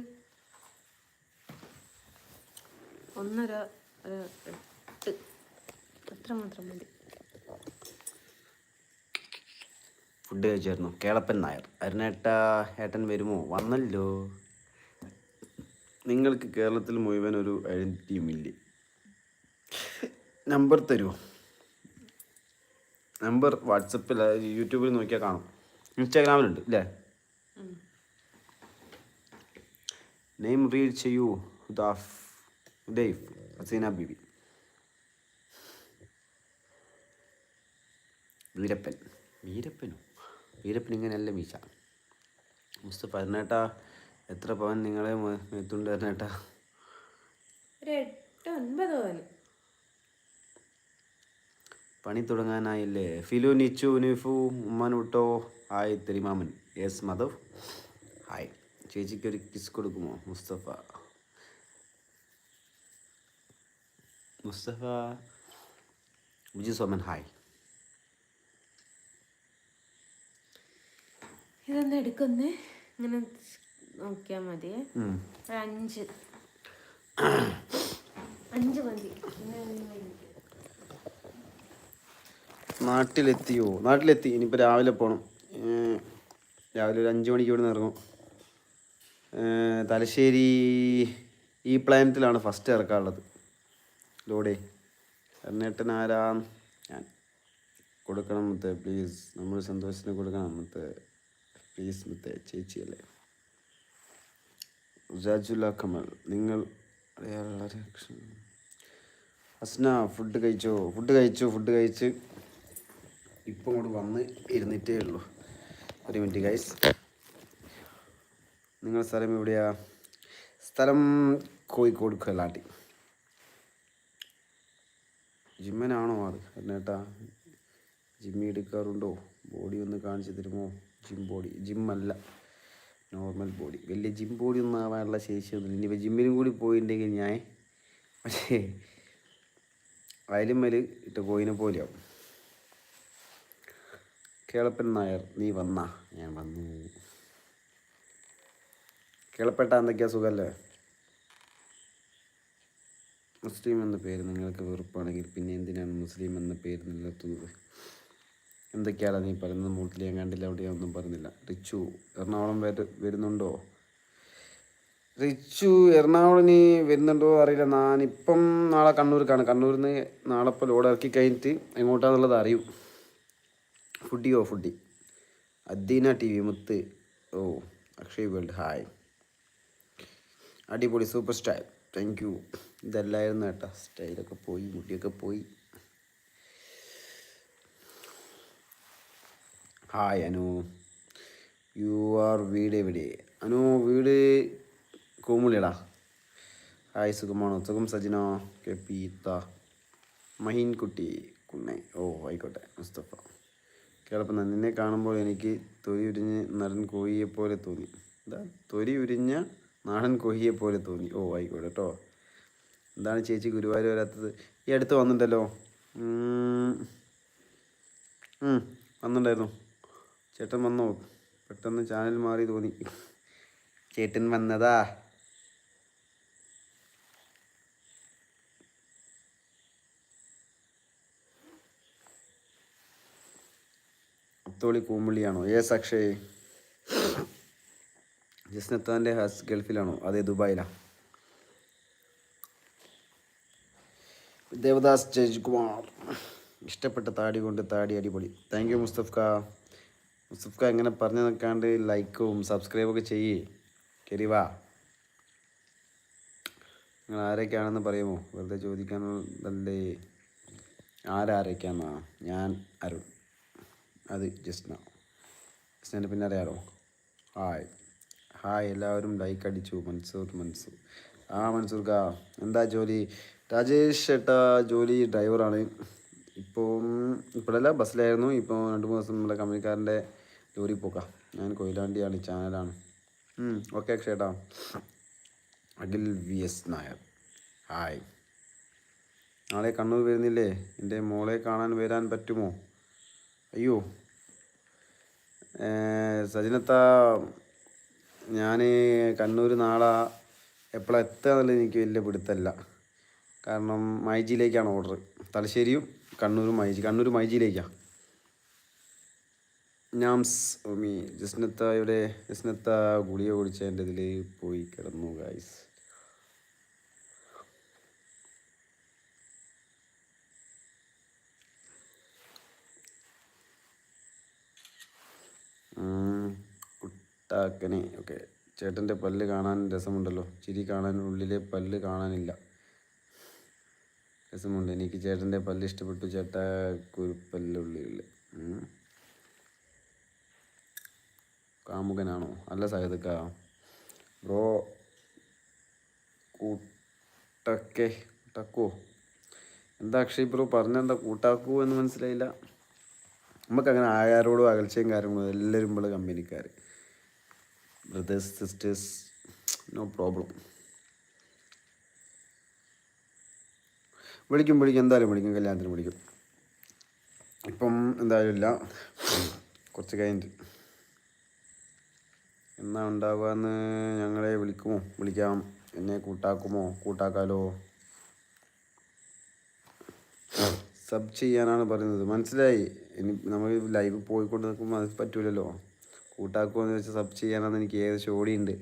ഒന്നര 8 അത്ര മാത്രം മതി. ഫുഡ് കഴിച്ചായിരുന്നു. കേളപ്പൻ നായർ, അരുണേട്ട ഏട്ടൻ വരുമോ? വന്നല്ലോ. നിങ്ങൾക്ക് കേരളത്തിൽ മുഴുവൻ ഒരു ഐഡൻറ്റിറ്റിയുമില്ലേ? നമ്പർ തരുമോ? നമ്പർ വാട്സപ്പിൽ, യൂട്യൂബിൽ നോക്കിയാൽ കാണും. ഇൻസ്റ്റാഗ്രാമിലുണ്ട് അല്ലേ? നെയിം റീഡ് ചെയ്യൂ. ഹുദൈഫ് ഹസീന ബീബി. വീരപ്പൻ ഇങ്ങനെയല്ല മീശ. മുസ്തഫ, അരുണേട്ട എത്ര പവൻ നിങ്ങളെ മേത്തുണ്ട് അരുണേട്ട? ഒരു 8-9 പവന്. പണി തുടങ്ങാനായില്ലേ? ഫിലു, നിച്ചു, നിഫു, ഉമ്മാനുട്ടോ. ഹായ് തെരിമാമൻ. യെസ് മധവ്. ഹായ്. ചേച്ചിക്ക് ഒരു കിസ് കൊടുക്കുമോ? മുസ്തഫ വിജു സോമൻ ഹായ്. ഇതൊന്ന് എടുക്കുന്നേ, ഇങ്ങനെ നോക്കിയാൽ മതിയേ. ഒരു 5 മതി. നാട്ടിലെത്തി. ഇനിയിപ്പോൾ രാവിലെ പോകണം. രാവിലെ ഒരു 5 മണിക്ക് ഇവിടെ നിന്ന് ഇറങ്ങും. തലശ്ശേരി ഈ പ്ലാനറ്റിലാണ് ഫസ്റ്റ് ഇറക്കാനുള്ളത് ലോഡേ. അരുണേട്ടൻ ആരാ? ഞാൻ കൊടുക്കണം മുത്തേ പ്ലീസ്. നമ്മൾ സന്തോഷത്തിന് കൊടുക്കണം മുത്തേ പ്ലീസ് മുത്തേ. ചേച്ചിയല്ലേ? രാജുല കമൽ, നിങ്ങൾ അസ്ന ഫുഡ് കഴിച്ച് ഇപ്പം ഇങ്ങോട്ട് വന്ന് ഇരുന്നിട്ടേ ഉള്ളൂ. ഒരു മിനിറ്റ് ഗൈസ്. നിങ്ങൾ സ്ഥലം എവിടെയാ? സ്ഥലം കോഴിക്കോട് കൊലാട്ടി. ജിമ്മനാണോ അത് അരുണേട്ടാ? ജിമ്മി എടുക്കാറുണ്ടോ? ബോഡി ഒന്ന് കാണിച്ചു തരുമോ? ജിമ്മല്ല, നോർമൽ ബോഡി. വലിയ ജിം ബോഡി ഒന്നും ആവാനുള്ള ശേഷിയൊന്നുമില്ല. ഇനിയിപ്പോൾ ജിമ്മിനും കൂടി പോയിട്ടുണ്ടെങ്കിൽ ഞാൻ പക്ഷേ വയലും ഇട്ട കോയിനെ പോലെയാവും. കേളപ്പൻ നായർ, നീ വന്നാ? ഞാൻ വന്നു. കേളപ്പെട്ട എന്തൊക്കെയാ സുഖമല്ലേ? മുസ്ലിം എന്ന പേര് നിങ്ങൾക്ക് വെറുപ്പാണെങ്കിൽ പിന്നെ എന്തിനാണ് മുസ്ലിം എന്ന പേര് നിലനിർത്തുന്നത്? എന്തൊക്കെയാണ് നീ പറയുന്നത്? മൂട്ടിൽ ഞാൻ കണ്ടില്ല, അവിടെ ഞാൻ ഒന്നും പറയുന്നില്ല. റിച്ചു എറണാകുളം വരുന്നുണ്ടോ? റിച്ചു എറണാകുളത്തിന് വരുന്നുണ്ടോ അറിയില്ല. ഞാനിപ്പം നാളെ കണ്ണൂർക്കാണ്. കണ്ണൂരിൽ നിന്ന് നാളെ ഇപ്പോൾ ലോഡ് ഇറക്കി കഴിഞ്ഞിട്ട് എങ്ങോട്ടാന്നുള്ളത് അറിയും. ഫുഡി അദ്ദീന TV മുത്ത്. ഓ അക്ഷയ് വേൾഡ് ഹായ്. അടിപൊളി സൂപ്പർ സ്റ്റൈൽ. Thank you. ഇതല്ലായിരുന്നു കേട്ടോ, സ്റ്റൈലൊക്കെ പോയി, മുടിയൊക്കെ പോയി. ഹായ് അനു, വീട് എവിടെ? അനു വീട് കോമുളിയടാ. ഹായ് സുഖമാണോ? സുഖം സജിനോ. കെ പീത്ത മഹീൻ കുട്ടി കുണ്ണേ. ഓ ആയിക്കോട്ടെ മുസ്തഫ. കേളപ്പം നിന്നെ കാണുമ്പോൾ എനിക്ക് തൊലി ഉരിഞ്ഞ് നടൻ കോഴിയെപ്പോലെ തോന്നി. എന്താ തൊലി ഉരിഞ്ഞ നാടൻ കോഴിയെപ്പോലെ തോന്നി. ഓ ആയിക്കോട്ടെ കേട്ടോ. എന്താണ് ചേച്ചി ഗുരുവായൂർ വരാത്തത്? ഈ അടുത്ത് വന്നിട്ടുണ്ടല്ലോ. വന്നിട്ടുണ്ടായിരുന്നു. ചേട്ടൻ വന്നോ? പെട്ടെന്ന് ചാനൽ മാറി തോന്നി. ചേട്ടൻ വന്നതാ. അത്തോളി കൂമ്പുള്ളിയാണോ? യേസ് അക്ഷയ്. ജസ്നത്താൻ്റെ ഗൾഫിലാണോ? അതെ, ദുബായിലാണ്. ദേവദാസ് ജയ്കുമാർ. ഇഷ്ടപ്പെട്ട താടി കൊണ്ട് താടി അടിപൊളി. Thank you മുസ്തഫ്ക. മുസ്തഫ്ക എങ്ങനെ പറഞ്ഞു നിൽക്കാണ്ട് ലൈക്കും സബ്സ്ക്രൈബൊക്കെ ചെയ്യേ. കെരിവാ. നിങ്ങൾ ആരൊക്കെയാണെന്ന് പറയുമോ? വെറുതെ ചോദിക്കാനുള്ളതല്ലേ. ആരൊക്കെയാണെന്നാ? ഞാൻ അരുൺ. അത് ജസ്റ്റിൻ്റെ പിന്നെ അറിയാലോ. ഹായ് എല്ലാവരും ലൈക്ക് അടിച്ചു. മൻസൂർ. മൻസൂർക്ക എന്താ ജോലി? രാജേഷ് ചേട്ടാ ജോലി ഡ്രൈവറാണ്. ഇപ്പോഴല്ല, ബസ്സിലായിരുന്നു. ഇപ്പോൾ 2-3 ദിവസം നമ്മുടെ കമ്പനിക്കാരൻ്റെ ലോറി പോക്കാം. ഞാൻ കൊയിലാണ്ടിയാണ്. ചാനലാണ്. ഓക്കെ ചേട്ടാ. അഖിൽ VS നായർ. ഹായ്. നാളെ കണ്ണൂർ വരുന്നില്ലേ? എൻ്റെ മോളെ കാണാൻ വരാൻ പറ്റുമോ? അയ്യോ സജിനത്ത, ഞാൻ കണ്ണൂർ നാളെ എപ്പോഴാണ് എത്തുക എന്നുള്ളത് എനിക്ക് വലിയ പിടുത്തമല്ല. കാരണം മൈജിയിലേക്കാണ് ഓർഡർ. തലശ്ശേരിയും കണ്ണൂർ മൈജിയിലേക്കാണ്. ജസ്നത്ത ഗുളിക കുടിച്ചതിൻ്റെ ഇതിൽ പോയി കിടന്നു ഗൈസ്. കുട്ടാക്കനെ. ഓക്കെ. ചേട്ടൻ്റെ പല്ല് കാണാൻ രസമുണ്ടല്ലോ. ചിരി കാണാൻ, ഉള്ളിലെ പല്ല് കാണാനില്ല. രസമുണ്ട്. എനിക്ക് ചേട്ടൻ്റെ പല്ല് ഇഷ്ടപ്പെട്ടു. ചേട്ടാ കുരുപ്പല്ലുള്ളിൽ കാമുകനാണോ? അല്ല സായതക്ക. ബ്രോ കൂട്ടാക്കോ? എന്താ അക്ഷയ് ബ്രോ പറഞ്ഞെന്താ കൂട്ടാക്കൂ എന്ന് മനസ്സിലായില്ല. നമുക്കങ്ങനെ ആരോടും അകൽച്ചയും കാര്യങ്ങളും എല്ലാവരും ഇവിടെ കമ്പനിക്കാർ, ബ്രദേഴ്സ് സിസ്റ്റേഴ്സ്, നോ പ്രോബ്ലം. വിളിക്കും എന്തായാലും വിളിക്കും. കല്യാണത്തിന് വിളിക്കും. ഇപ്പം എന്തായാലും ഇല്ല, കുറച്ച് കഴിഞ്ഞിട്ട്. എന്നാ ഉണ്ടാവുകയെന്ന് ഞങ്ങളെ വിളിക്കാം. എന്നെ കൂട്ടാക്കാലോ? സബ് ചെയ്യാനാണ് പറയുന്നത്. മനസ്സിലായി. ഇനി നമ്മൾ ലൈവ് പോയിക്കൊണ്ട് നിൽക്കുമ്പോൾ അത് പറ്റൂലല്ലോ. കൂട്ടാക്കുമെന്ന് വെച്ചാൽ സബ് ചെയ്യാനാണെന്ന് എനിക്ക് ഏകദേശം ഓടിയുണ്ട്.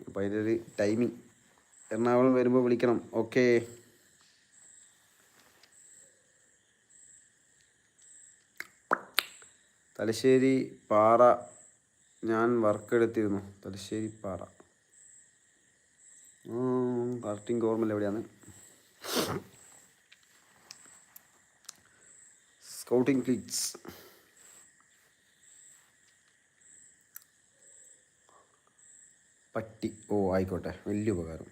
അപ്പോൾ അതിൻ്റെ ഒരു ടൈമിങ് എറണാകുളം വരുമ്പോൾ വിളിക്കണം. ഓക്കെ. തലശ്ശേരി പാറ ഞാൻ വർക്ക് എടുത്തിരുന്നു. തലശ്ശേരി പാറ കറക്റ്റിങ് ഓർമ്മയില്ല എവിടെയാണ്. Scouting clicks. പട്ടി. ഓ ആയിക്കോട്ടെ, വലിയ ഉപകാരം.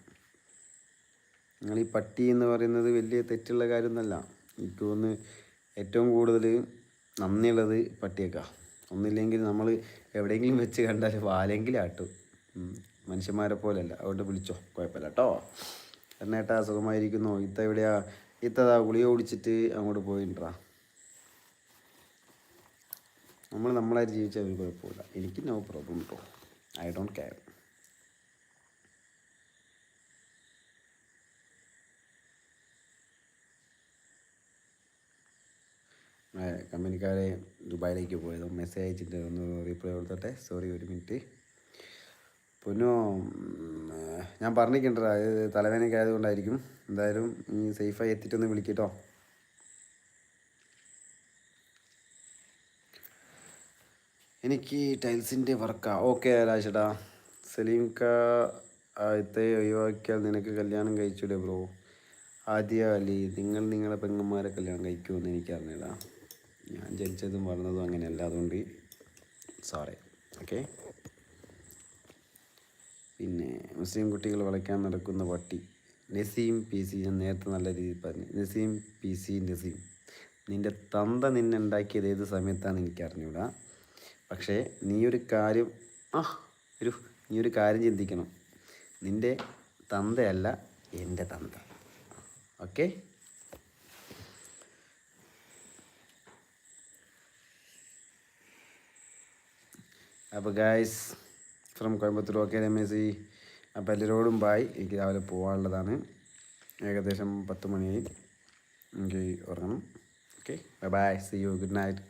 നിങ്ങൾ ഈ പട്ടി എന്ന് പറയുന്നത് വലിയ തെറ്റുള്ള കാര്യമൊന്നുമല്ല. എനിക്ക് തോന്നുന്നു ഏറ്റവും കൂടുതൽ നന്ദിയുള്ളത് പട്ടിയേക്കാണ്. ഒന്നില്ലെങ്കിൽ നമ്മൾ എവിടെയെങ്കിലും വെച്ച് കണ്ടാൽ വാലെങ്കിലും ആട്ടും. മനുഷ്യന്മാരെ പോലെയല്ല. അതുകൊണ്ട് വിളിച്ചോ, കുഴപ്പമില്ല കേട്ടോ. എന്നേട്ടാ സുഖമായിരിക്കുന്നു. എവിടെയാ? ഇത്തതാ ഗുളിക ഓടിച്ചിട്ട് അങ്ങോട്ട് പോയിട്ടാ. നമ്മളായിട്ട് ജീവിച്ചാൽ ഒരു കുഴപ്പമില്ല. എനിക്ക് നോ പ്രോബ്ലം കേട്ടോ. I don't care. കമ്പനിക്കാരെ ദുബായിലേക്ക് പോയത് മെസ്സേജ് അയച്ചിട്ട് ഒന്ന് റീപ്ലൈ കൊടുത്തട്ടെ. സോറി, ഒരു മിനിറ്റ്. പൊന്നോ, ഞാൻ പറഞ്ഞിട്ടുണ്ടാ, തലവേദനയൊക്കെ ആയതുകൊണ്ടായിരിക്കും. എന്തായാലും നീ സേഫായി എത്തിയിട്ടൊന്ന് വിളിക്കട്ടോ. എനിക്ക് ടൈൽസിൻ്റെ വർക്കാണ്. ഓക്കെ രാജേട്ടാ. സലീംക്ക, ആദ്യത്തെ ഒഴിവാക്കിയാൽ നിനക്ക് കല്യാണം കഴിച്ചൂടെ ബ്രോ? ആദ്യമല്ലേ നിങ്ങളെ പെങ്ങന്മാരെ കല്യാണം കഴിക്കുമെന്ന് എനിക്കറിഞ്ഞില്ല. ഞാൻ ജനിച്ചതും പറഞ്ഞതും അങ്ങനെയല്ല, അതുകൊണ്ട് സോറി. ഓക്കെ. പിന്നെ മുസ്ലിം കുട്ടികൾ വളയ്ക്കാൻ നടക്കുന്ന പട്ടി. നസീം PC. ഞാൻ നേരത്തെ നല്ല രീതിയിൽ പറഞ്ഞു. നസീം PC. നിൻ്റെ തന്ത നിന്നെ ഉണ്ടാക്കിയത് ഏത് സമയത്താണെന്ന് എനിക്കറിഞ്ഞൂടാ. പക്ഷേ നീ ഒരു കാര്യം ചിന്തിക്കണം. നിൻ്റെ തന്തയല്ല എൻ്റെ തന്ത. ഓക്കെ? അപ്പോൾ ഗായ്സ് ഫ്രം കോയമ്പത്തൂർ, ഓക്കെ രമേശി. അപ്പോൾ എല്ലാവരോടും ബായ്. എനിക്ക് രാവിലെ പോകാനുള്ളതാണ്. ഏകദേശം 10 മണിയായി. എനിക്ക് ഉറങ്ങണം. Okay, bye bye, see you, good night.